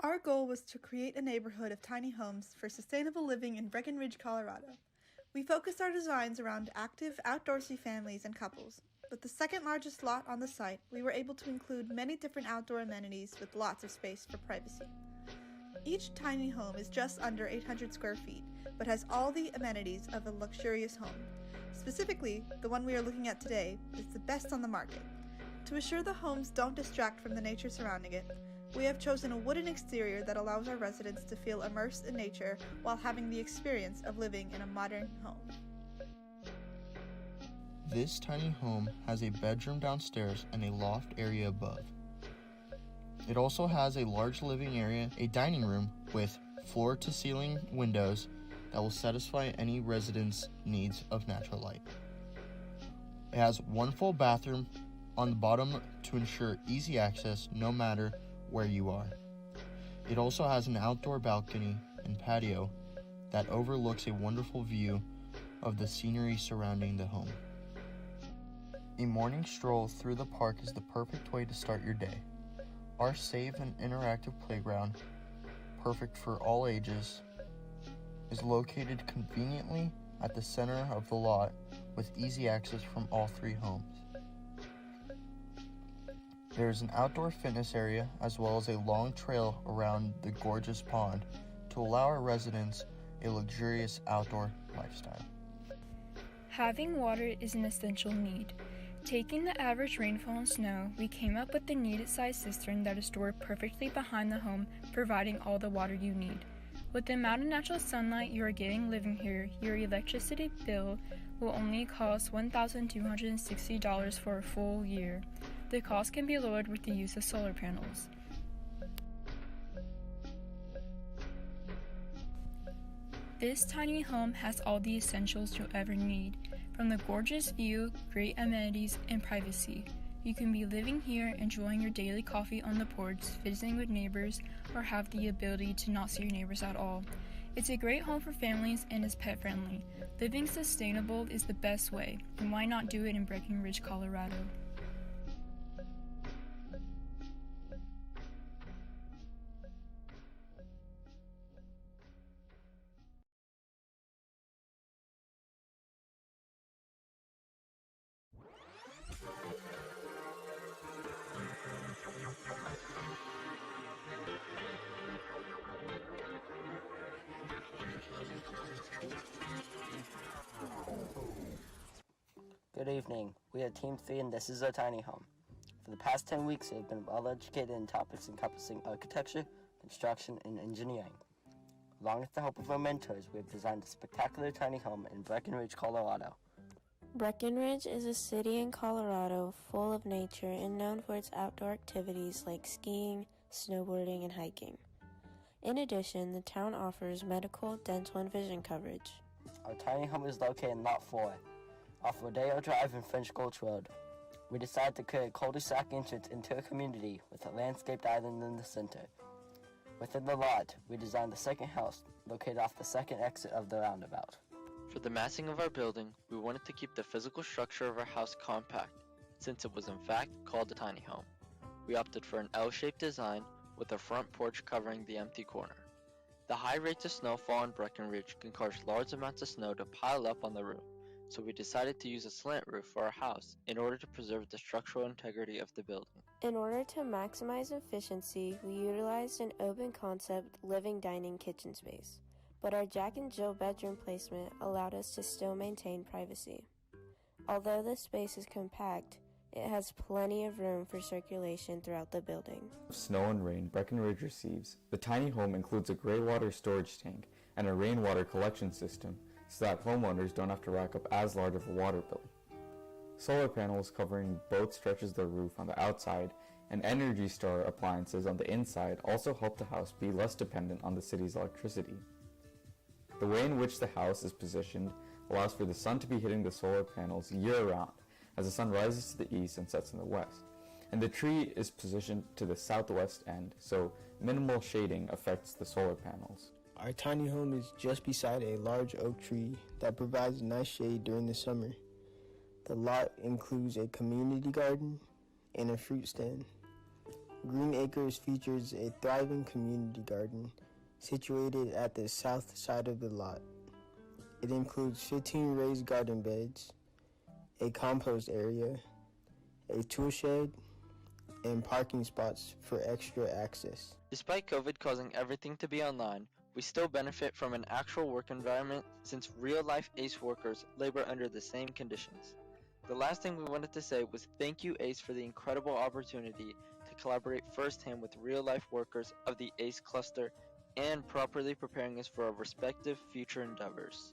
Our goal was to create a neighborhood of tiny homes for sustainable living in Breckenridge, Colorado. We focused our designs around active, outdoorsy families and couples. With the second largest lot on the site, we were able to include many different outdoor amenities with lots of space for privacy. Each tiny home is just under 800 square feet, but has all the amenities of a luxurious home. Specifically, the one we are looking at today is the best on the market. To assure the homes don't distract from the nature surrounding it, we have chosen a wooden exterior that allows our residents to feel immersed in nature while having the experience of living in a modern home. This tiny home has a bedroom downstairs and a loft area above. It also has a large living area, a dining room with floor-to-ceiling windows that will satisfy any resident's needs of natural light. It has one full bathroom on the bottom to ensure easy access no matter where you are. It also has an outdoor balcony and patio that overlooks a wonderful view of the scenery surrounding the home. A morning stroll through the park is the perfect way to start your day. Our safe and interactive playground, perfect for all ages, is located conveniently at the center of the lot with easy access from all 3 homes. There is an outdoor fitness area as well as a long trail around the gorgeous pond to allow our residents a luxurious outdoor lifestyle. Having water is an essential need. Taking the average rainfall and snow, we came up with the needed size cistern that is stored perfectly behind the home, providing all the water you need. With the amount of natural sunlight you are getting living here, your electricity bill will only cost $1,260 for a full year. The cost can be lowered with the use of solar panels. This tiny home has all the essentials you'll ever need, from the gorgeous view, great amenities, and privacy. You can be living here, enjoying your daily coffee on the porch, visiting with neighbors, or have the ability to not see your neighbors at all. It's a great home for families and is pet friendly. Living sustainable is the best way, and why not do it in Breckenridge, Colorado? Good evening. We are Team 3 and this is our tiny home. For the past 10 weeks, we have been well educated in topics encompassing architecture, construction, and engineering. Along with the help of our mentors, we have designed a spectacular tiny home in Breckenridge, Colorado. Breckenridge is a city in Colorado full of nature and known for its outdoor activities like skiing, snowboarding, and hiking. In addition, the town offers medical, dental, and vision coverage. Our tiny home is located in Lot 4, off Rodeo Drive and French Gulch Road. We decided to create a cul-de-sac entrance into a community with a landscaped island in the center. Within the lot, we designed the second house, located off the second exit of the roundabout. For the massing of our building, we wanted to keep the physical structure of our house compact, since it was in fact called a tiny home. We opted for an L-shaped design with a front porch covering the empty corner. The high rates of snowfall in Breckenridge can cause large amounts of snow to pile up on the roof, so we decided to use a slant roof for our house in order to preserve the structural integrity of the building. In order to maximize efficiency, we utilized an open concept living dining kitchen space, but our Jack and Jill bedroom placement allowed us to still maintain privacy. Although the space is compact, it has plenty of room for circulation throughout the building. Snow and rain Breckenridge receives, the tiny home includes a gray water storage tank and a rainwater collection system so that homeowners don't have to rack up as large of a water bill. Solar panels covering both stretches of the roof on the outside and Energy Star appliances on the inside also help the house be less dependent on the city's electricity. The way in which the house is positioned allows for the sun to be hitting the solar panels year-round, as the sun rises to the east and sets in the west. And the tree is positioned to the southwest end, so minimal shading affects the solar panels. Our tiny home is just beside a large oak tree that provides nice shade during the summer. The lot includes a community garden and a fruit stand. Green Acres features a thriving community garden situated at the south side of the lot. It includes 15 raised garden beds, a compost area, a tool shed, and parking spots for extra access. Despite COVID causing everything to be online, we still benefit from an actual work environment since real-life ACE workers labor under the same conditions. The last thing we wanted to say was thank you ACE for the incredible opportunity to collaborate firsthand with real-life workers of the ACE cluster and properly preparing us for our respective future endeavors.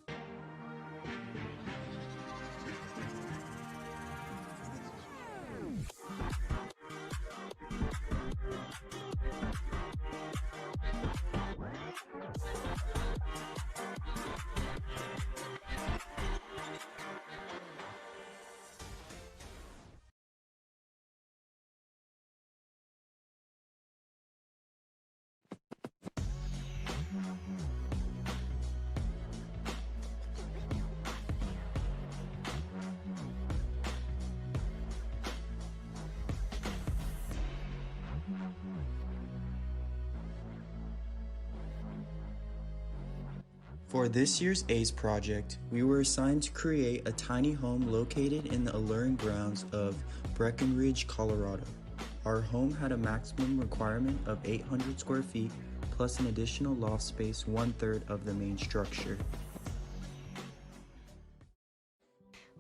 For this year's ACE project, we were assigned to create a tiny home located in the alluring grounds of Breckenridge, Colorado. Our home had a maximum requirement of 800 square feet, plus an additional loft space 1/3 of the main structure.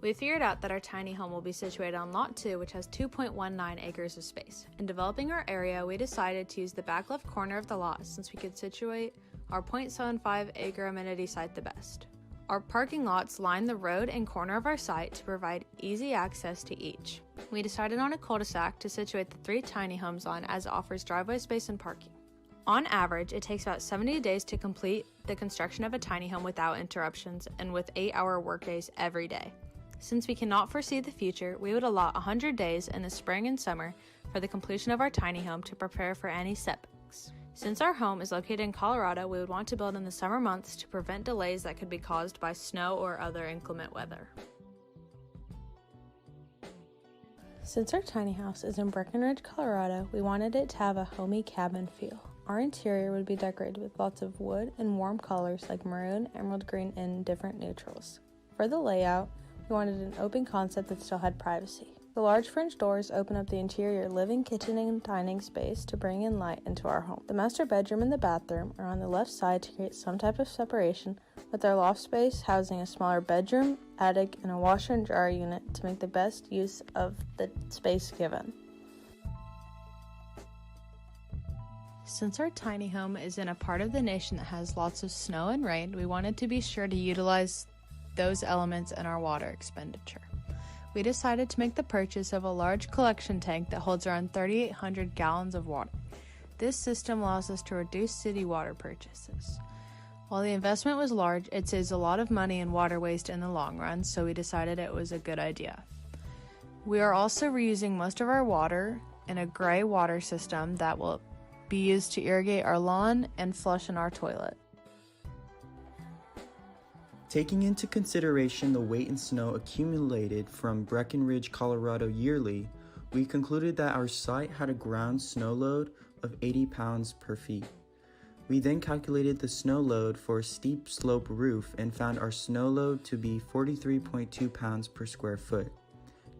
We figured out that our tiny home will be situated on Lot 2, which has 2.19 acres of space. In developing our area, we decided to use the back left corner of the lot since we could situate our 0.75 acre amenity site the best. Our parking lots line the road and corner of our site to provide easy access to each. We decided on a cul-de-sac to situate the 3 tiny homes on, as it offers driveway space and parking. On average, it takes about 70 days to complete the construction of a tiny home without interruptions and with 8-hour workdays every day. Since we cannot foresee the future, we would allot 100 days in the spring and summer for the completion of our tiny home to prepare for any setbacks. Since our home is located in Colorado, we would want to build in the summer months to prevent delays that could be caused by snow or other inclement weather. Since our tiny house is in Breckenridge, Colorado, we wanted it to have a homey cabin feel. Our interior would be decorated with lots of wood and warm colors like maroon, emerald green, and different neutrals. For the layout, we wanted an open concept that still had privacy. The large French doors open up the interior living, kitchen, and dining space to bring in light into our home. The master bedroom and the bathroom are on the left side to create some type of separation, with our loft space housing a smaller bedroom, attic, and a washer and dryer unit to make the best use of the space given. Since our tiny home is in a part of the nation that has lots of snow and rain, we wanted to be sure to utilize those elements in our water expenditure. We decided to make the purchase of a large collection tank that holds around 3,800 gallons of water. This system allows us to reduce city water purchases. While the investment was large, it saves a lot of money and water waste in the long run, so we decided it was a good idea. We are also reusing most of our water in a gray water system that will be used to irrigate our lawn and flush in our toilet. Taking into consideration the weight and snow accumulated from Breckenridge, Colorado yearly, we concluded that our site had a ground snow load of 80 pounds per feet. We then calculated the snow load for a steep slope roof and found our snow load to be 43.2 pounds per square foot.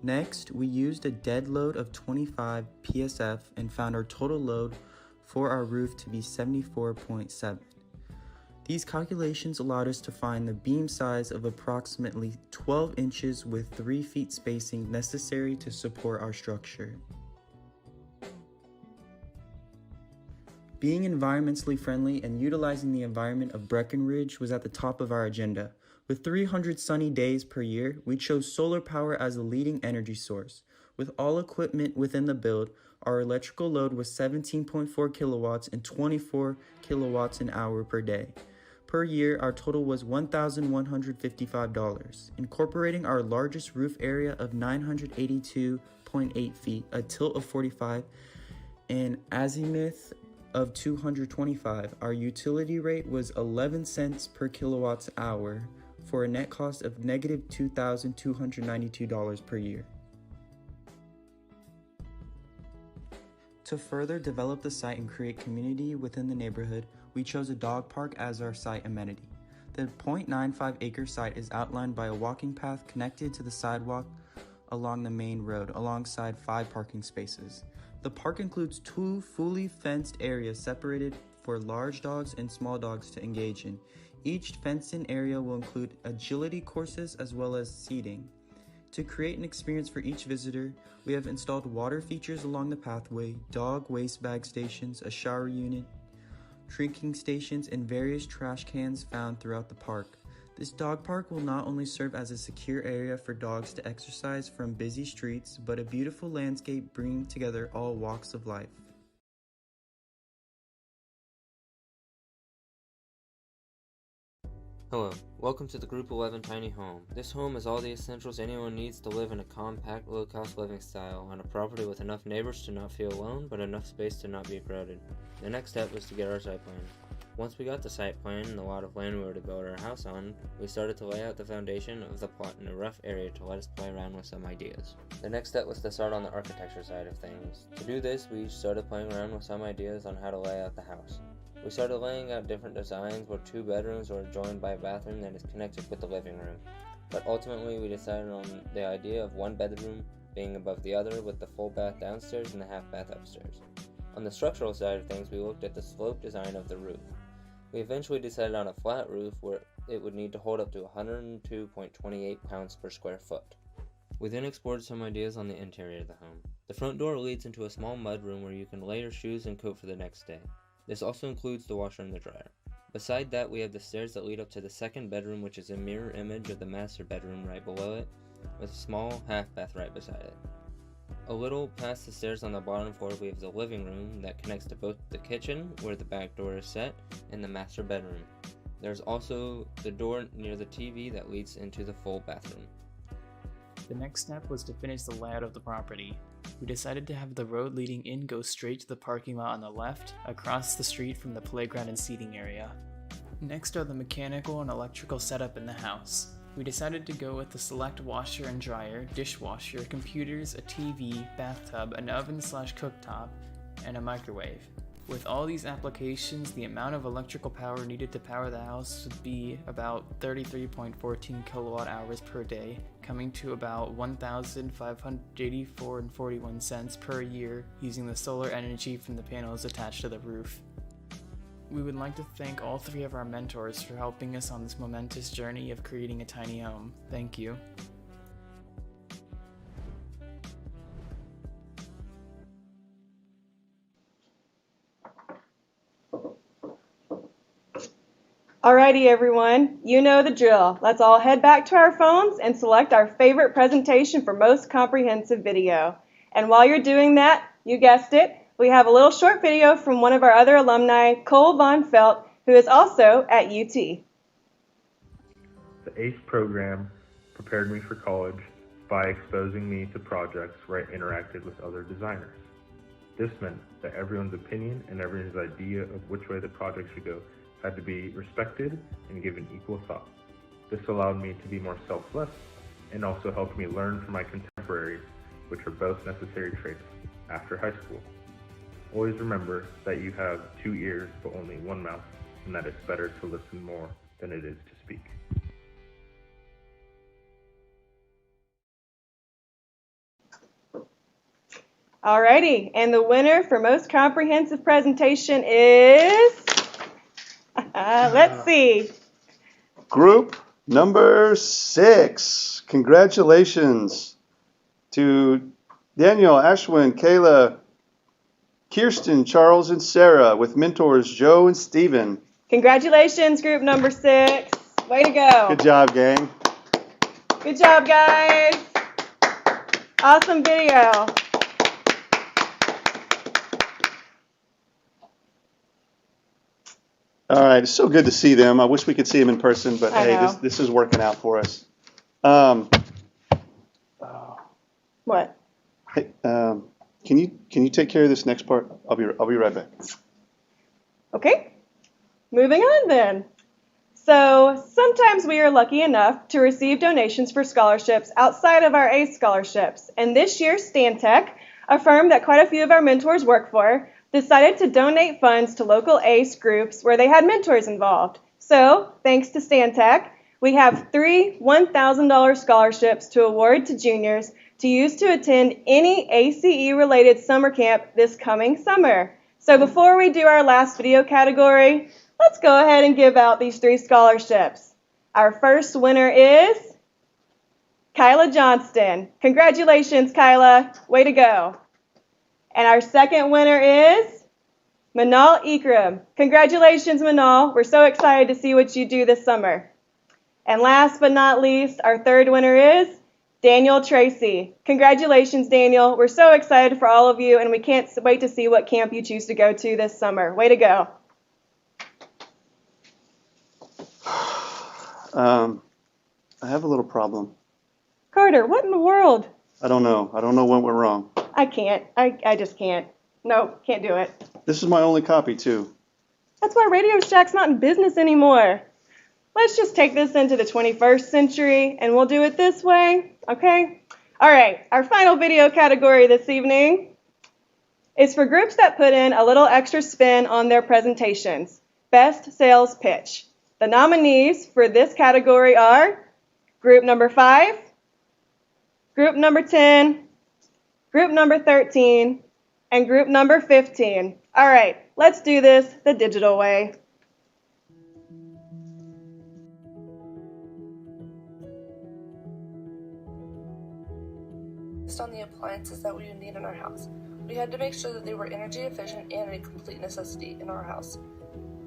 Next, we used a dead load of 25 PSF and found our total load for our roof to be 74.7. These calculations allowed us to find the beam size of approximately 12 inches with 3 feet spacing necessary to support our structure. Being environmentally friendly and utilizing the environment of Breckenridge was at the top of our agenda, With 300 sunny days per year, we chose solar power as the leading energy source. With all equipment within the build, our electrical load was 17.4 kilowatts and 24 kilowatts an hour per day. Per year, our total was $1,155, incorporating our largest roof area of 982.8 feet, a tilt of 45, and azimuth of 225. Our utility rate was 11 cents per kilowatt hour for a net cost of negative $2,292 per year. To further develop the site and create community within the neighborhood, we chose a dog park as our site amenity. The 0.95 acre site is outlined by a walking path connected to the sidewalk along the main road, alongside 5 parking spaces. The park includes 2 fully fenced areas separated for large dogs and small dogs to engage in. Each fenced-in area will include agility courses as well as seating. To create an experience for each visitor, we have installed water features along the pathway, dog waste bag stations, a shower unit, drinking stations, and various trash cans found throughout the park. This dog park will not only serve as a secure area for dogs to exercise from busy streets, but a beautiful landscape bringing together all walks of life. Hello, welcome to the Group 11 Tiny Home. This home is all the essentials anyone needs to live in a compact, low-cost living style on a property with enough neighbors to not feel alone, but enough space to not be crowded. The next step was to get our site plan. Once we got the site plan and the lot of land we were to build our house on, we started to lay out the foundation of the plot in a rough area to let us play around with some ideas. The next step was to start on the architecture side of things. To do this, we started playing around with some ideas on how to lay out the house. We started laying out different designs where 2 bedrooms are joined by a bathroom that is connected with the living room. But ultimately we decided on the idea of 1 bedroom being above the other with the full bath downstairs and the half bath upstairs. On the structural side of things, we looked at the slope design of the roof. We eventually decided on a flat roof where it would need to hold up to 102.28 pounds per square foot. We then explored some ideas on the interior of the home. The front door leads into a small mud room where you can lay your shoes and coat for the next day. This also includes the washer and the dryer. Beside that, we have the stairs that lead up to the second bedroom, which is a mirror image of the master bedroom right below it, with a small half bath right beside it. A little past the stairs on the bottom floor, we have the living room that connects to both the kitchen, where the back door is set, and the master bedroom. There's also the door near the TV that leads into the full bathroom. The next step was to finish the layout of the property. We decided to have the road leading in go straight to the parking lot on the left, across the street from the playground and seating area. Next are the mechanical and electrical setup in the house. We decided to go with the select washer and dryer, dishwasher, computers, a TV, bathtub, an oven/cooktop, and a microwave. With all these applications, the amount of electrical power needed to power the house would be about 33.14 kilowatt hours per day, coming to about $1,584.41 per year using the solar energy from the panels attached to the roof. We would like to thank all 3 of our mentors for helping us on this momentous journey of creating a tiny home. Thank you. Alrighty everyone, you know the drill. Let's all head back to our phones and select our favorite presentation for most comprehensive video. And while you're doing that, you guessed it, we have a little short video from one of our other alumni, Cole Von Felt, who is also at UT. The ACE program prepared me for college by exposing me to projects where I interacted with other designers. This meant that everyone's opinion and everyone's idea of which way the project should go had to be respected and given equal thought. This allowed me to be more selfless and also helped me learn from my contemporaries, which are both necessary traits after high school. Always remember that you have 2 ears but only 1 mouth, and that it's better to listen more than it is to speak. Alrighty, and the winner for most comprehensive presentation is... let's see. Group number 6. Congratulations to Daniel, Ashwin, Kayla, Kirsten, Charles, and Sarah with mentors Joe and Steven. Congratulations, group number 6. Way to go. Good job, gang. Good job, guys. Awesome video. All right, it's so good to see them. I wish we could see them in person, but I hey, know. this is working out for us. What? Hey, can you take care of this next part? I'll be right back. Okay, moving on then. So sometimes we are lucky enough to receive donations for scholarships outside of our ACE scholarships. And this year, Stantec, a firm that quite a few of our mentors work for, decided to donate funds to local ACE groups where they had mentors involved. So thanks to Stantec, we have 3 $1,000 scholarships to award to juniors to use to attend any ACE-related summer camp this coming summer. So before we do our last video category, let's go ahead and give out these 3 scholarships. Our first winner is Kyla Johnston. Congratulations, Kyla. Way to go. And our second winner is Manal Ikram. Congratulations, Manal. We're so excited to see what you do this summer. And last but not least, our third winner is Daniel Tracy. Congratulations, Daniel. We're so excited for all of you, and we can't wait to see what camp you choose to go to this summer. Way to go. I have a little problem. Carter, what in the world? I don't know what went wrong. I can't. I just can't. No, can't do it. This is my only copy, too. That's why Radio Shack's not in business anymore. Let's just take this into the 21st century, and we'll do it this way, okay? All right, our final video category this evening is for groups that put in a little extra spin on their presentations. Best Sales Pitch. The nominees for this category are group number 5, group number 10, group number 13, and group number 15. All right, let's do this the digital way. Based on the appliances that we would need in our house. We had to make sure that they were energy efficient and a complete necessity in our house.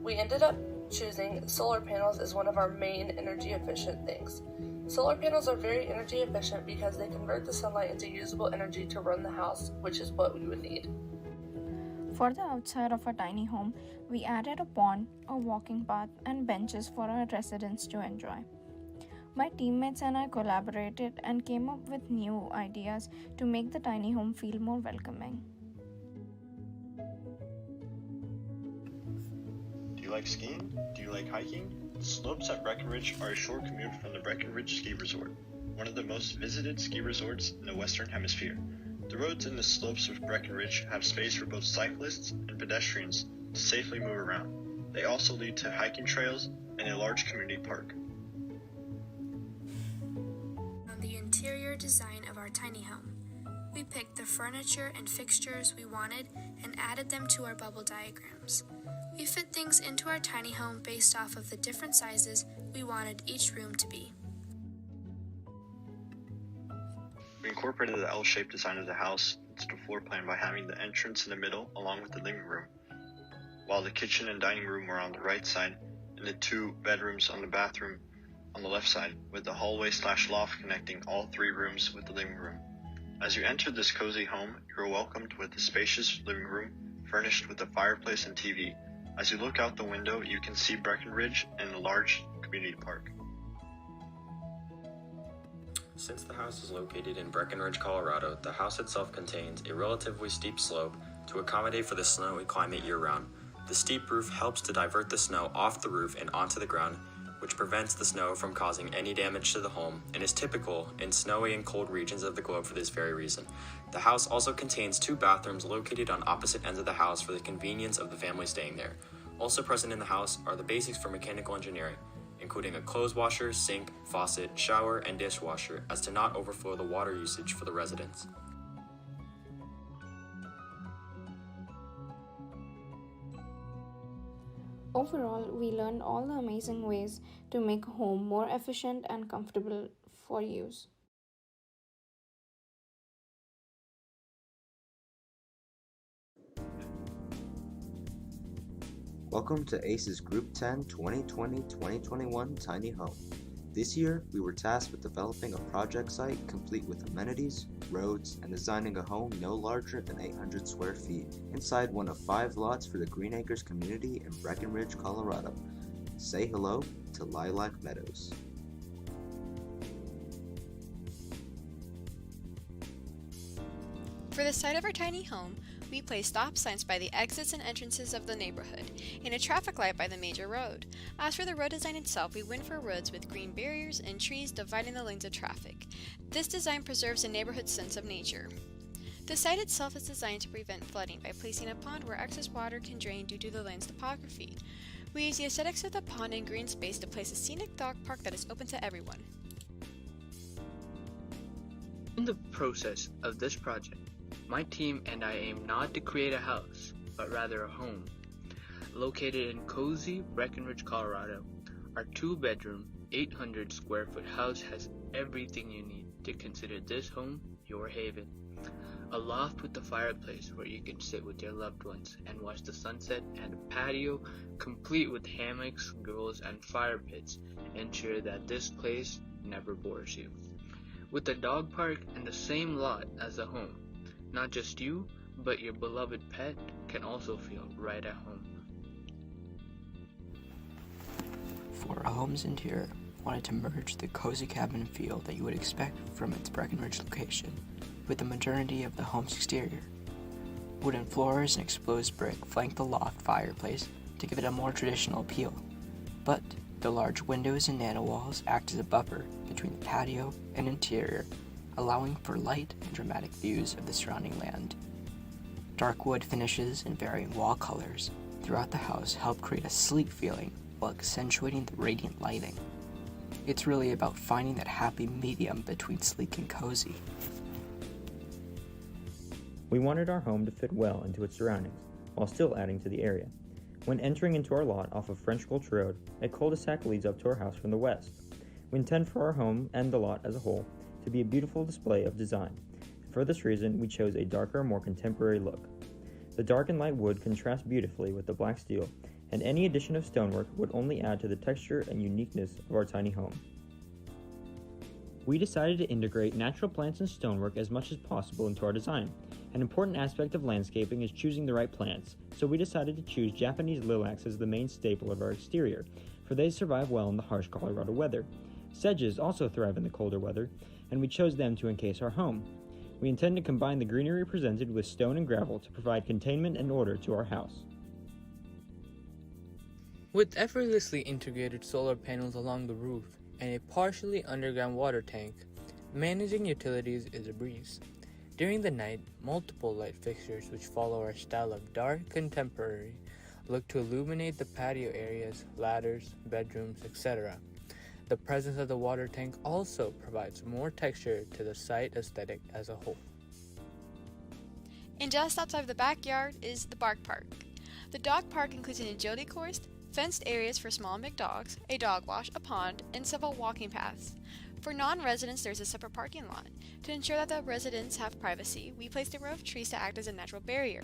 We ended up choosing solar panels as one of our main energy efficient things. Solar panels are very energy efficient because they convert the sunlight into usable energy to run the house, which is what we would need. For the outside of our tiny home, we added a pond, a walking path, and benches for our residents to enjoy. My teammates and I collaborated and came up with new ideas to make the tiny home feel more welcoming. Do you like skiing? Do you like hiking? The slopes at Breckenridge are a short commute from the Breckenridge Ski Resort, one of the most visited ski resorts in the Western Hemisphere. The roads in the slopes of Breckenridge have space for both cyclists and pedestrians to safely move around. They also lead to hiking trails and a large community park. On the interior design of our tiny home, we picked the furniture and fixtures we wanted and added them to our bubble diagrams. We fit things into our tiny home based off of the different sizes we wanted each room to be. We incorporated the L-shaped design of the house into the floor plan by having the entrance in the middle along with the living room, while the kitchen and dining room were on the right side and the 2 bedrooms on the bathroom on the left side, with the hallway/loft connecting all 3 rooms with the living room. As you enter this cozy home, you are welcomed with a spacious living room furnished with a fireplace and TV. As you look out the window, you can see Breckenridge and a large community park. Since the house is located in Breckenridge, Colorado, the house itself contains a relatively steep slope to accommodate for the snowy climate year-round. The steep roof helps to divert the snow off the roof and onto the ground, which prevents the snow from causing any damage to the home and is typical in snowy and cold regions of the globe for this very reason. The house also contains 2 bathrooms located on opposite ends of the house for the convenience of the family staying there. Also present in the house are the basics for mechanical engineering, including a clothes washer, sink, faucet, shower, and dishwasher, as to not overflow the water usage for the residents. Overall, we learned all the amazing ways to make a home more efficient and comfortable for use. Welcome to ACE's Group 10 2020-2021 Tiny Home. This year, we were tasked with developing a project site complete with amenities, roads, and designing a home no larger than 800 square feet inside one of 5 lots for the Green Acres community in Breckenridge, Colorado. Say hello to Lilac Meadows. For the site of our tiny home, we placed stop signs by the exits and entrances of the neighborhood, and a traffic light by the major road. As for the road design itself, we went for roads with green barriers and trees dividing the lanes of traffic. This design preserves a neighborhood sense of nature. The site itself is designed to prevent flooding by placing a pond where excess water can drain due to the land's topography. We use the aesthetics of the pond and green space to place a scenic dog park that is open to everyone. In the process of this project, my team and I aim not to create a house, but rather a home. Located in cozy Breckenridge, Colorado, our 2-bedroom, 800 square foot house has everything you need to consider this home your haven. A loft with a fireplace where you can sit with your loved ones and watch the sunset, and a patio complete with hammocks, grills, and fire pits ensure that this place never bores you. With a dog park and the same lot as the home, not just you, but your beloved pet can also feel right at home. For a home's interior, wanted to merge the cozy cabin feel that you would expect from its Breckenridge location with the modernity of the home's exterior. Wooden floors and exposed brick flank the loft fireplace to give it a more traditional appeal, but the large windows and nano walls act as a buffer between the patio and interior, allowing for light and dramatic views of the surrounding land. Dark wood finishes and varying wall colors throughout the house help create a sleek feeling while accentuating the radiant lighting. It's really about finding that happy medium between sleek and cozy. We wanted our home to fit well into its surroundings, while still adding to the area. When entering into our lot off of French Gulch Road, a cul-de-sac leads up to our house from the west. We intend for our home and the lot as a whole to be a beautiful display of design. For this reason, we chose a darker, more contemporary look. The dark and light wood contrast beautifully with the black steel, and any addition of stonework would only add to the texture and uniqueness of our tiny home. We decided to integrate natural plants and stonework as much as possible into our design. An important aspect of landscaping is choosing the right plants, so we decided to choose Japanese lilacs as the main staple of our exterior, for they survive well in the harsh Colorado weather. Sedges also thrive in the colder weather, and we chose them to encase our home. We intend to combine the greenery presented with stone and gravel to provide containment and order to our house. With effortlessly integrated solar panels along the roof and a partially underground water tank, managing utilities is a breeze. During the night, multiple light fixtures which follow our style of dark contemporary look to illuminate the patio areas, ladders, bedrooms, etc. The presence of the water tank also provides more texture to the site aesthetic as a whole. And just outside of the backyard is the Bark Park. The dog park includes an agility course, fenced areas for small and big dogs, a dog wash, a pond, and several walking paths. For non-residents, there's a separate parking lot. To ensure that the residents have privacy, we placed a row of trees to act as a natural barrier.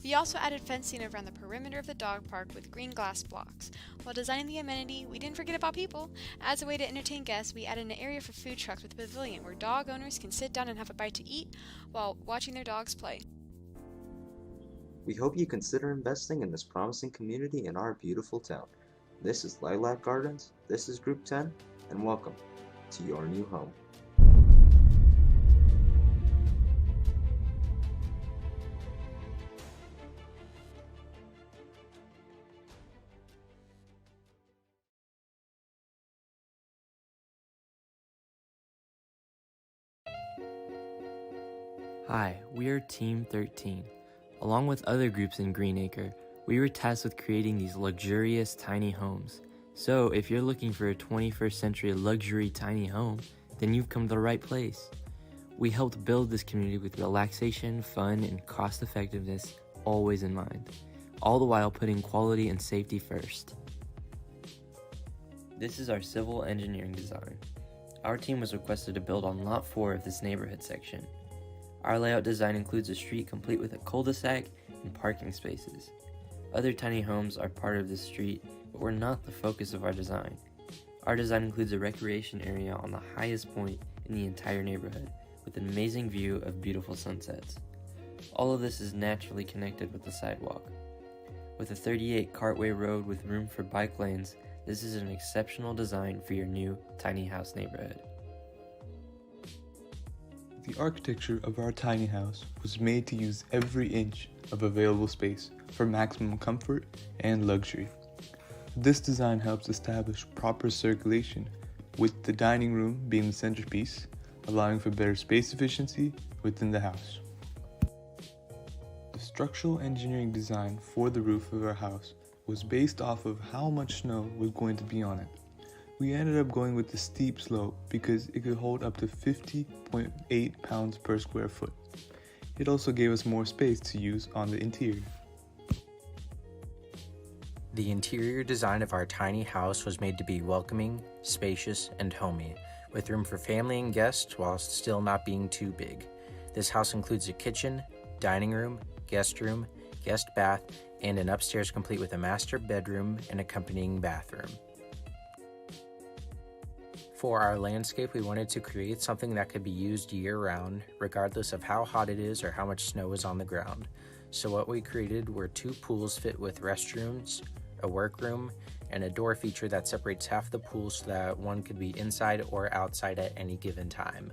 We also added fencing around the perimeter of the dog park with green glass blocks. While designing the amenity, we didn't forget about people. As a way to entertain guests, we added an area for food trucks with a pavilion where dog owners can sit down and have a bite to eat while watching their dogs play. We hope you consider investing in this promising community in our beautiful town. This is Lilac Gardens, this is Group 10, and welcome to your new home. Hi, we are Team 13. Along with other groups in Greenacre, we were tasked with creating these luxurious tiny homes. So if you're looking for a 21st century luxury tiny home, then you've come to the right place. We helped build this community with relaxation, fun, and cost effectiveness always in mind, all the while putting quality and safety first. This is our civil engineering design. Our team was requested to build on Lot 4 of this neighborhood section. Our layout design includes a street complete with a cul-de-sac and parking spaces. Other tiny homes are part of this street, but were not the focus of our design. Our design includes a recreation area on the highest point in the entire neighborhood, with an amazing view of beautiful sunsets. All of this is naturally connected with the sidewalk. With a 38 cartway road with room for bike lanes, this is an exceptional design for your new tiny house neighborhood. The architecture of our tiny house was made to use every inch of available space for maximum comfort and luxury. This design helps establish proper circulation, with the dining room being the centerpiece, allowing for better space efficiency within the house. The structural engineering design for the roof of our house was based off of how much snow was going to be on it. We ended up going with the steep slope because it could hold up to 50.8 pounds per square foot. It also gave us more space to use on the interior. The interior design of our tiny house was made to be welcoming, spacious, and homey, with room for family and guests while still not being too big. This house includes a kitchen, dining room, guest bath, and an upstairs complete with a master bedroom and accompanying bathroom. For our landscape, we wanted to create something that could be used year-round, regardless of how hot it is or how much snow is on the ground. So what we created were 2 pools fit with restrooms, a workroom, and a door feature that separates half the pool so that one could be inside or outside at any given time.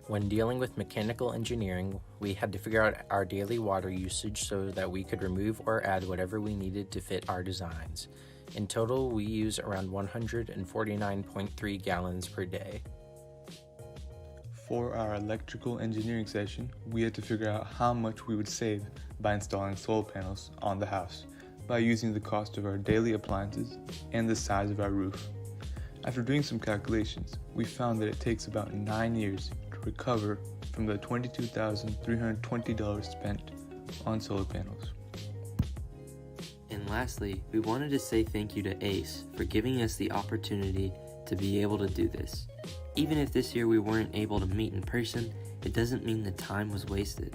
When dealing with mechanical engineering, we had to figure out our daily water usage so that we could remove or add whatever we needed to fit our designs. In total, we use around 149.3 gallons per day. For our electrical engineering session, we had to figure out how much we would save by installing solar panels on the house by using the cost of our daily appliances and the size of our roof. After doing some calculations, we found that it takes about 9 years to recover from the $22,320 spent on solar panels. And lastly, we wanted to say thank you to ACE for giving us the opportunity to be able to do this. Even if this year we weren't able to meet in person, it doesn't mean the time was wasted.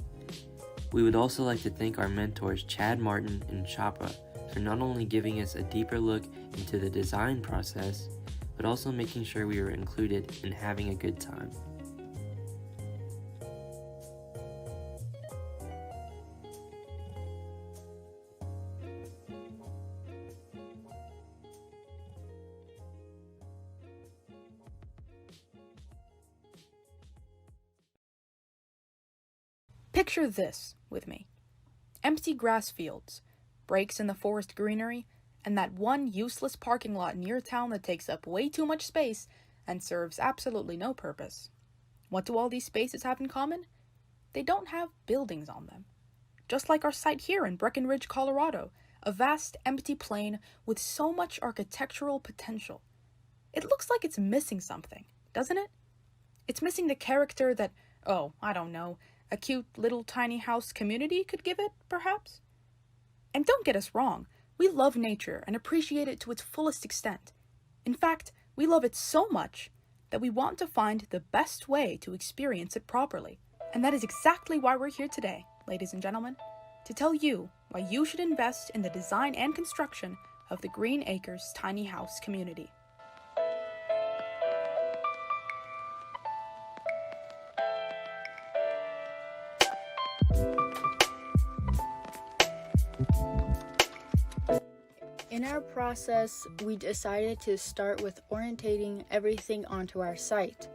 We would also like to thank our mentors Chad Martin and Chapa for not only giving us a deeper look into the design process, but also making sure we were included in having a good time. Picture this with me. Empty grass fields, breaks in the forest greenery, and that one useless parking lot near town that takes up way too much space and serves absolutely no purpose. What do all these spaces have in common? They don't have buildings on them. Just like our site here in Breckenridge, Colorado, a vast empty plain with so much architectural potential. It looks like it's missing something, doesn't it? It's missing the character that, I don't know, a cute little tiny house community could give it, perhaps? And don't get us wrong, we love nature and appreciate it to its fullest extent. In fact, we love it so much that we want to find the best way to experience it properly. And that is exactly why we're here today, ladies and gentlemen, to tell you why you should invest in the design and construction of the Green Acres Tiny House community. In our process, we decided to start with orientating everything onto our site.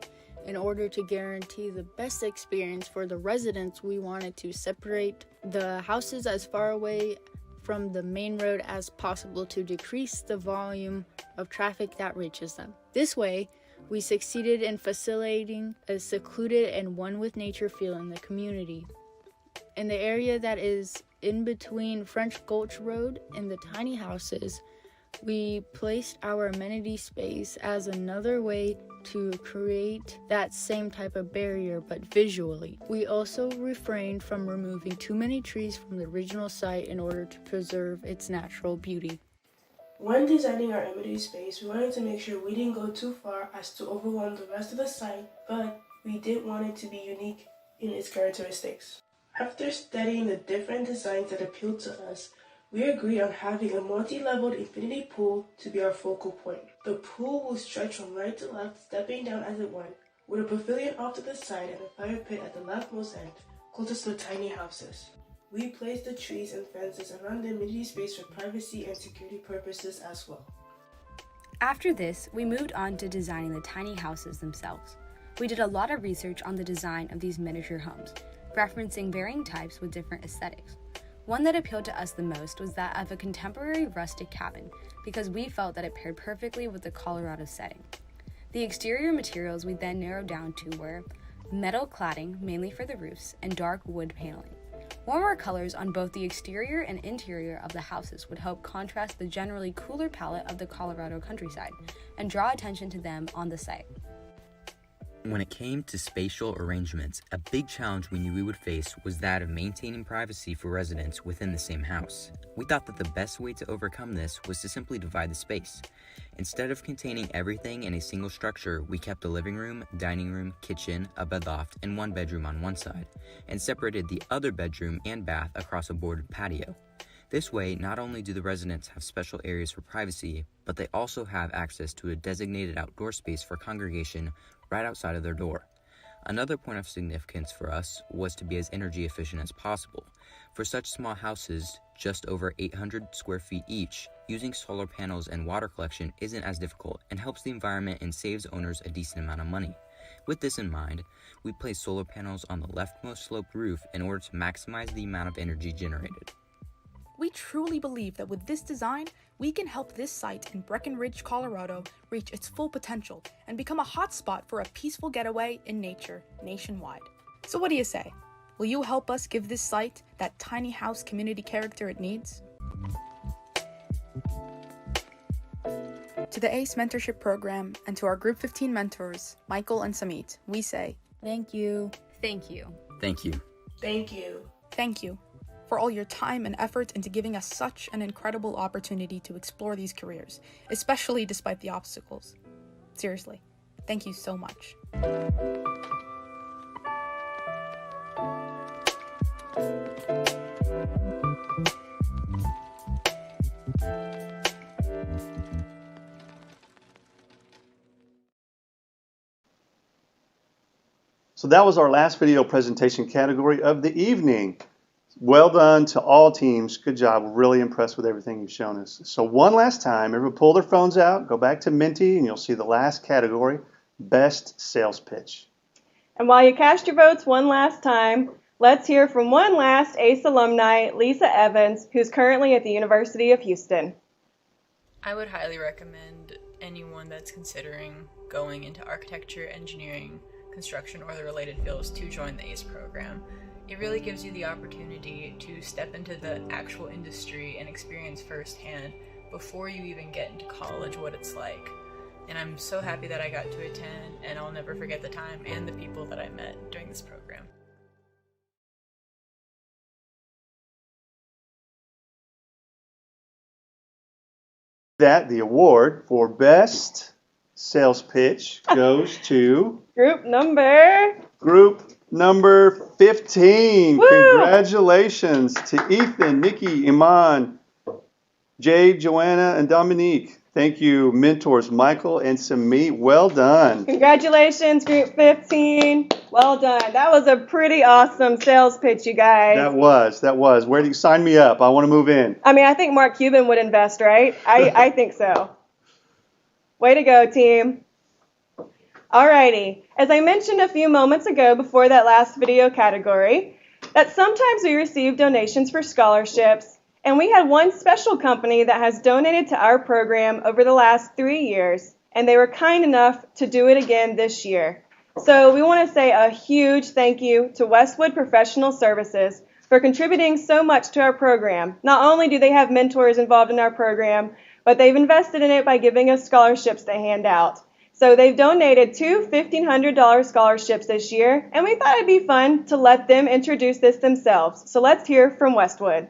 In order to guarantee the best experience for the residents, we wanted to separate the houses as far away from the main road as possible to decrease the volume of traffic that reaches them. This way, we succeeded in facilitating a secluded and one with nature feel in the community. In the area that is in between French Gulch Road and the tiny houses, we placed our amenity space as another way to create that same type of barrier, but visually. We also refrained from removing too many trees from the original site in order to preserve its natural beauty. When designing our amenity space, we wanted to make sure we didn't go too far as to overwhelm the rest of the site, but we did want it to be unique in its characteristics. After studying the different designs that appealed to us, we agreed on having a multi-leveled infinity pool to be our focal point. The pool will stretch from right to left, stepping down as it went, with a pavilion off to the side and a fire pit at the leftmost end, closest to the tiny houses. We placed the trees and fences around the amenity space for privacy and security purposes as well. After this, we moved on to designing the tiny houses themselves. We did a lot of research on the design of these miniature homes, referencing varying types with different aesthetics. One that appealed to us the most was that of a contemporary rustic cabin, because we felt that it paired perfectly with the Colorado setting. The exterior materials we then narrowed down to were metal cladding, mainly for the roofs, and dark wood paneling. Warmer colors on both the exterior and interior of the houses would help contrast the generally cooler palette of the Colorado countryside and draw attention to them on the site. When it came to spatial arrangements, a big challenge we knew we would face was that of maintaining privacy for residents within the same house. We thought that the best way to overcome this was to simply divide the space. Instead of containing everything in a single structure, we kept a living room, dining room, kitchen, a bed loft, and one bedroom on one side, and separated the other bedroom and bath across a boarded patio. This way, not only do the residents have special areas for privacy, but they also have access to a designated outdoor space for congregation right outside of their door. Another point of significance for us was to be as energy efficient as possible. For such small houses, just over 800 square feet each, using solar panels and water collection isn't as difficult and helps the environment and saves owners a decent amount of money. With this in mind, we placed solar panels on the leftmost sloped roof in order to maximize the amount of energy generated. We truly believe that with this design, we can help this site in Breckenridge, Colorado reach its full potential and become a hotspot for a peaceful getaway in nature nationwide. So what do you say? Will you help us give this site that tiny house community character it needs? To the ACE Mentorship Program and to our Group 15 mentors, Michael and Samit, we say, thank you. Thank you. Thank you. Thank you. Thank you for all your time and effort into giving us such an incredible opportunity to explore these careers, especially despite the obstacles. Seriously, thank you so much. So that was our last video presentation category of the evening. Well done to all teams. Good job. We're really impressed with everything you've shown us. So one last time, everyone pull their phones out, go back to Minty, and you'll see the last category, Best Sales Pitch. And while you cast your votes one last time, let's hear from one last ACE alumni, Lisa Evans, who's currently at the University of Houston. I would highly recommend anyone that's considering going into architecture, engineering, construction, or the related fields to join the ACE program. It really gives you the opportunity to step into the actual industry and experience firsthand before you even get into college what it's like. And I'm so happy that I got to attend, and I'll never forget the time and the people that I met during this program. That the award for Best Sales Pitch goes to Group number 15. Woo! Congratulations to Ethan, Nikki, Iman, Jade, Joanna, and Dominique. Thank you, mentors Michael and Samit. Well done. Congratulations, Group 15. Well done. That was a pretty awesome sales pitch, you guys. That was. Where do you sign me up? I want to move in. I mean, I think Mark Cuban would invest, right? I think so. Way to go, team. Alrighty. As I mentioned a few moments ago before that last video category, that sometimes we receive donations for scholarships, and we had one special company that has donated to our program over the last 3 years, and they were kind enough to do it again this year. So we want to say a huge thank you to Westwood Professional Services for contributing so much to our program. Not only do they have mentors involved in our program, but they've invested in it by giving us scholarships to hand out. So they've donated 2 $1,500 scholarships this year, and we thought it'd be fun to let them introduce this themselves. So let's hear from Westwood.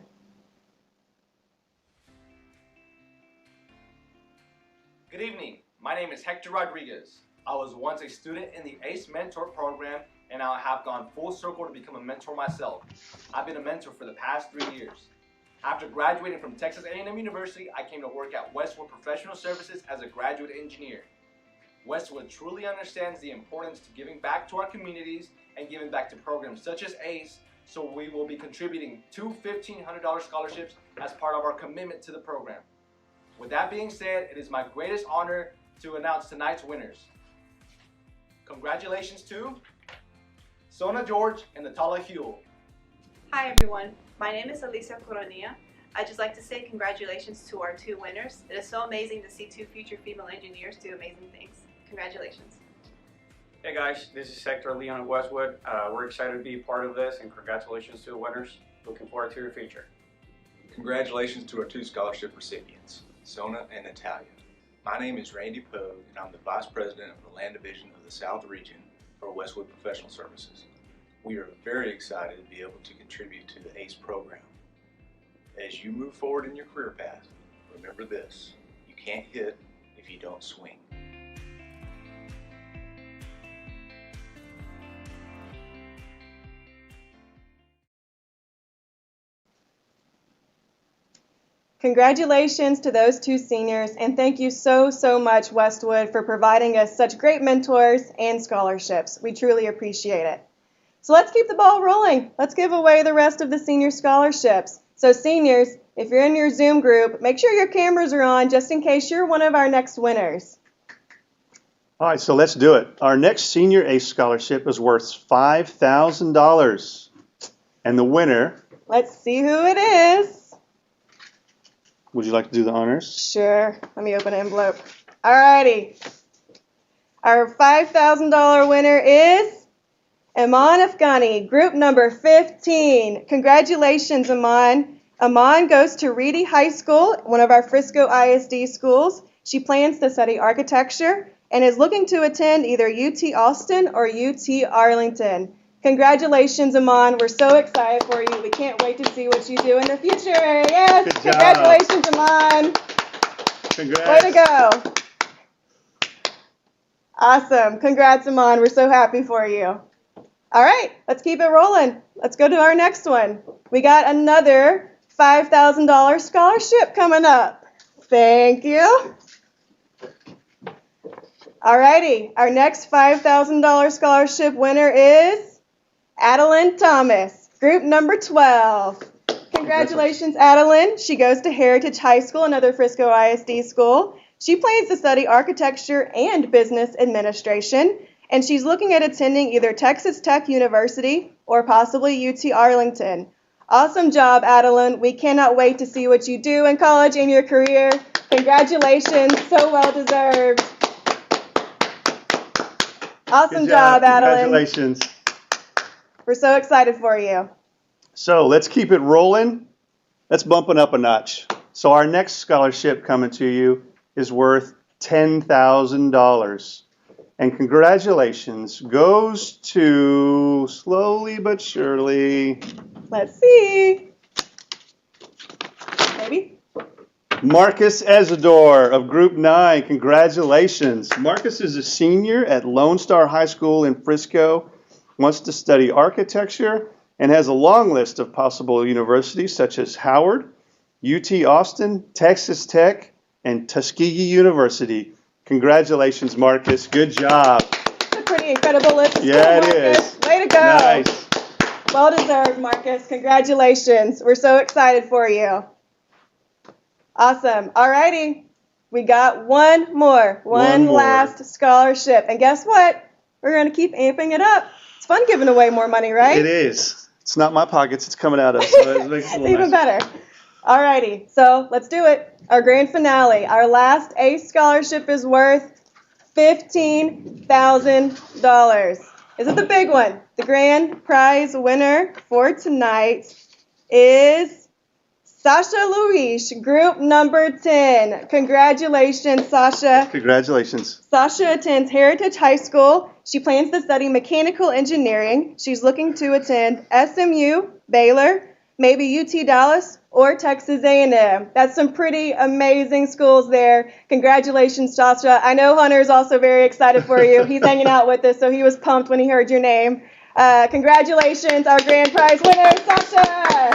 Good evening. My name is Hector Rodriguez. I was once a student in the ACE Mentor program and I have gone full circle to become a mentor myself. I've been a mentor for the past 3 years. After graduating from Texas A&M University, I came to work at Westwood Professional Services as a graduate engineer. Westwood truly understands the importance to giving back to our communities and giving back to programs such as ACE, so we will be contributing 2 $1,500 scholarships as part of our commitment to the program. With that being said, it is my greatest honor to announce tonight's winners. Congratulations to Sona George and Natala Huel. Hi everyone, my name is Alicia Coronilla. I'd just like to say congratulations to our 2 winners. It is so amazing to see 2 future female engineers do amazing things. Congratulations. Hey guys, this is Hector Leon at Westwood. We're excited to be part of this, and congratulations to the winners. Looking forward to your future. Congratulations to our 2 scholarship recipients, Sona and Natalia. My name is Randy Pogue, and I'm the Vice President of the Land Division of the South Region for Westwood Professional Services. We are very excited to be able to contribute to the ACE program. As you move forward in your career path, remember this: you can't hit if you don't swing. Congratulations to those 2 seniors, and thank you so much, Westwood, for providing us such great mentors and scholarships. We truly appreciate it. So let's keep the ball rolling. Let's give away the rest of the senior scholarships. So seniors, if you're in your Zoom group, make sure your cameras are on just in case you're one of our next winners. All right, so let's do it. Our next senior ACE scholarship is worth $5,000. And the winner... Let's see who it is. Would you like to do the honors? Sure. Let me open an envelope. All righty. Our $5,000 winner is Aman Afghani, group number 15. Congratulations, Aman. Aman goes to Reedy High School, one of our Frisco ISD schools. She plans to study architecture and is looking to attend either UT Austin or UT Arlington. Congratulations, Aman. We're so excited for you. We can't wait to see what you do in the future. Yes, good job. Congratulations, Aman. Congrats. Way to go. Awesome. Congrats, Aman. We're so happy for you. All right, let's keep it rolling. Let's go to our next one. We got another $5,000 scholarship coming up. Thank you. All righty, our next $5,000 scholarship winner is Adeline Thomas, group number 12. Congratulations, Adeline. She goes to Heritage High School, another Frisco ISD school. She plans to study architecture and business administration, and she's looking at attending either Texas Tech University or possibly UT Arlington. Awesome job, Adeline. We cannot wait to see what you do in college and your career. Congratulations, so well deserved. Awesome job, Adeline. Congratulations. We're so excited for you. So let's keep it rolling. Let's bump it up a notch. So our next scholarship coming to you is worth $10,000. And congratulations goes to, slowly but surely, let's see, maybe, Marcus Ezador of Group 9. Congratulations. Marcus is a senior at Lone Star High School in Frisco, wants to study architecture, and has a long list of possible universities such as Howard, UT Austin, Texas Tech, and Tuskegee University. Congratulations, Marcus. Good job. It's a pretty incredible list. Yeah, Marcus. It is. Way to go. Nice. Well deserved, Marcus. Congratulations. We're so excited for you. Awesome. All righty. We got one more. One last scholarship. And guess what? We're going to keep amping it up. It's fun giving away more money, right? It is. It's not my pockets. It's coming out of. So it makes it a little even nicer. better. All righty. So let's do it. Our grand finale. Our last ACE scholarship is worth $15,000. This is the big one. The grand prize winner for tonight is Sasha Luis, group number 10. Congratulations, Sasha. Congratulations. Sasha attends Heritage High School. She plans to study mechanical engineering. She's looking to attend SMU, Baylor, maybe UT Dallas, or Texas A&M. That's some pretty amazing schools there. Congratulations, Sasha. I know Hunter is also very excited for you. He's hanging out with us, so he was pumped when he heard your name. Congratulations, our grand prize winner, Sasha.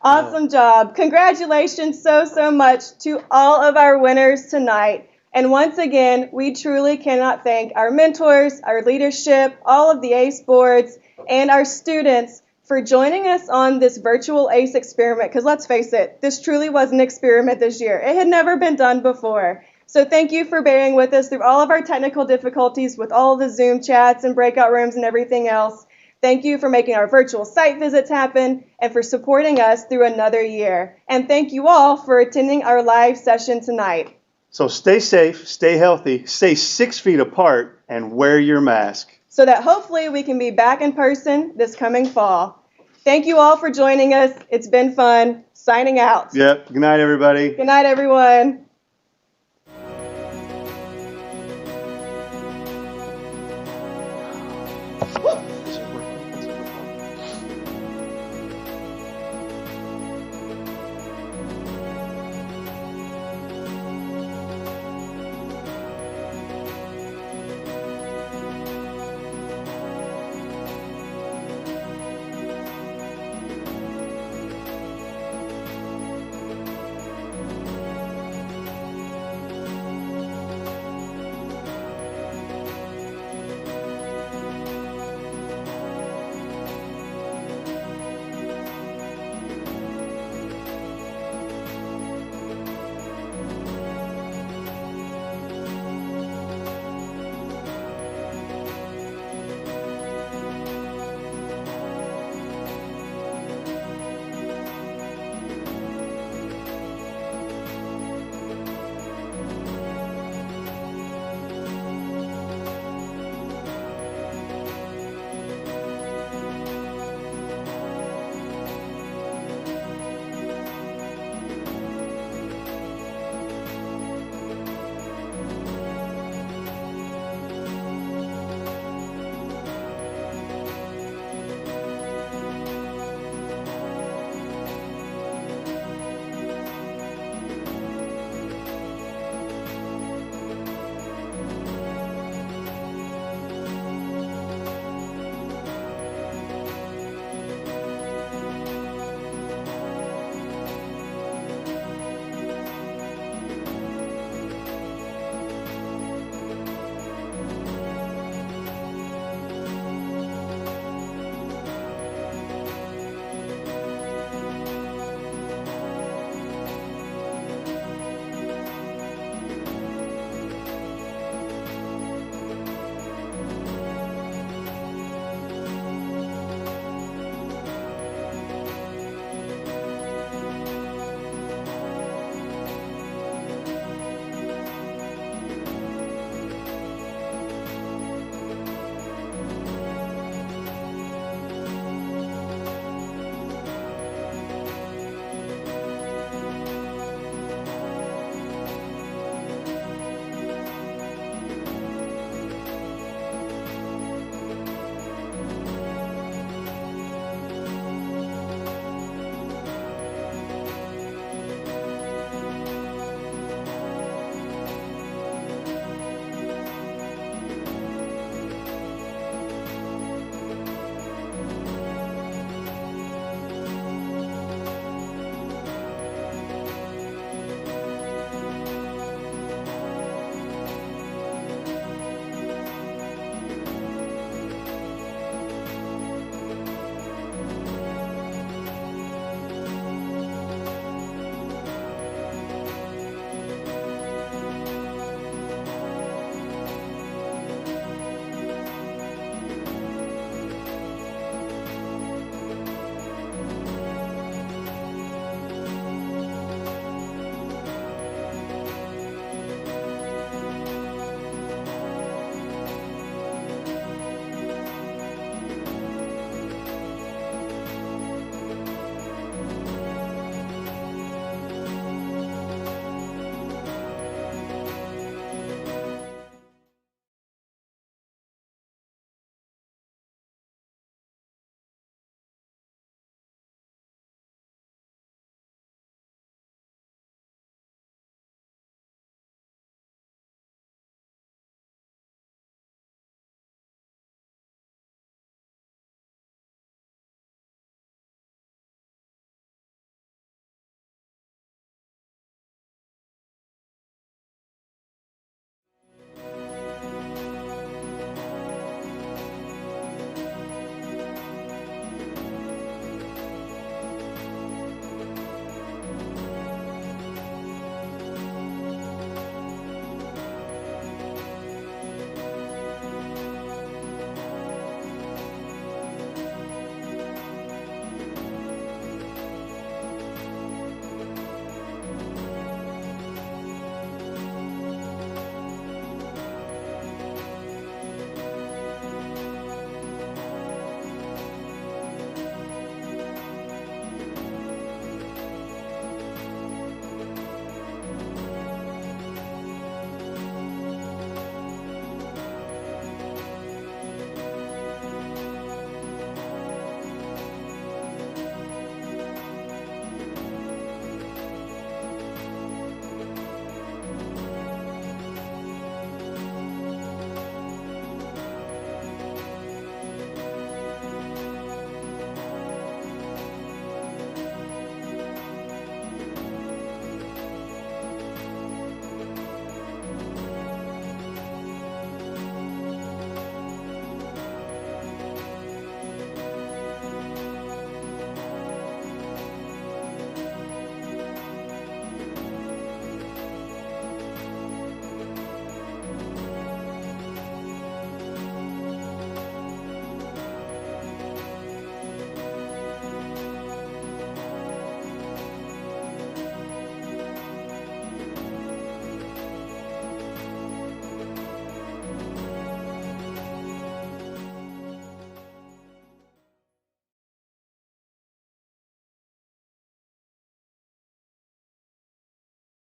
Awesome job. Congratulations so much to all of our winners tonight. And once again, we truly cannot thank our mentors, our leadership, all of the ACE boards, and our students for joining us on this virtual ACE experiment. Because let's face it, this truly was an experiment this year. It had never been done before. So thank you for bearing with us through all of our technical difficulties with all the Zoom chats and breakout rooms and everything else. Thank you for making our virtual site visits happen and for supporting us through another year. And thank you all for attending our live session tonight. So stay safe, stay healthy, stay 6 feet apart, and wear your mask. So that hopefully we can be back in person this coming fall. Thank you all for joining us. It's been fun. Signing out. Yep. Good night, everybody. Good night, everyone.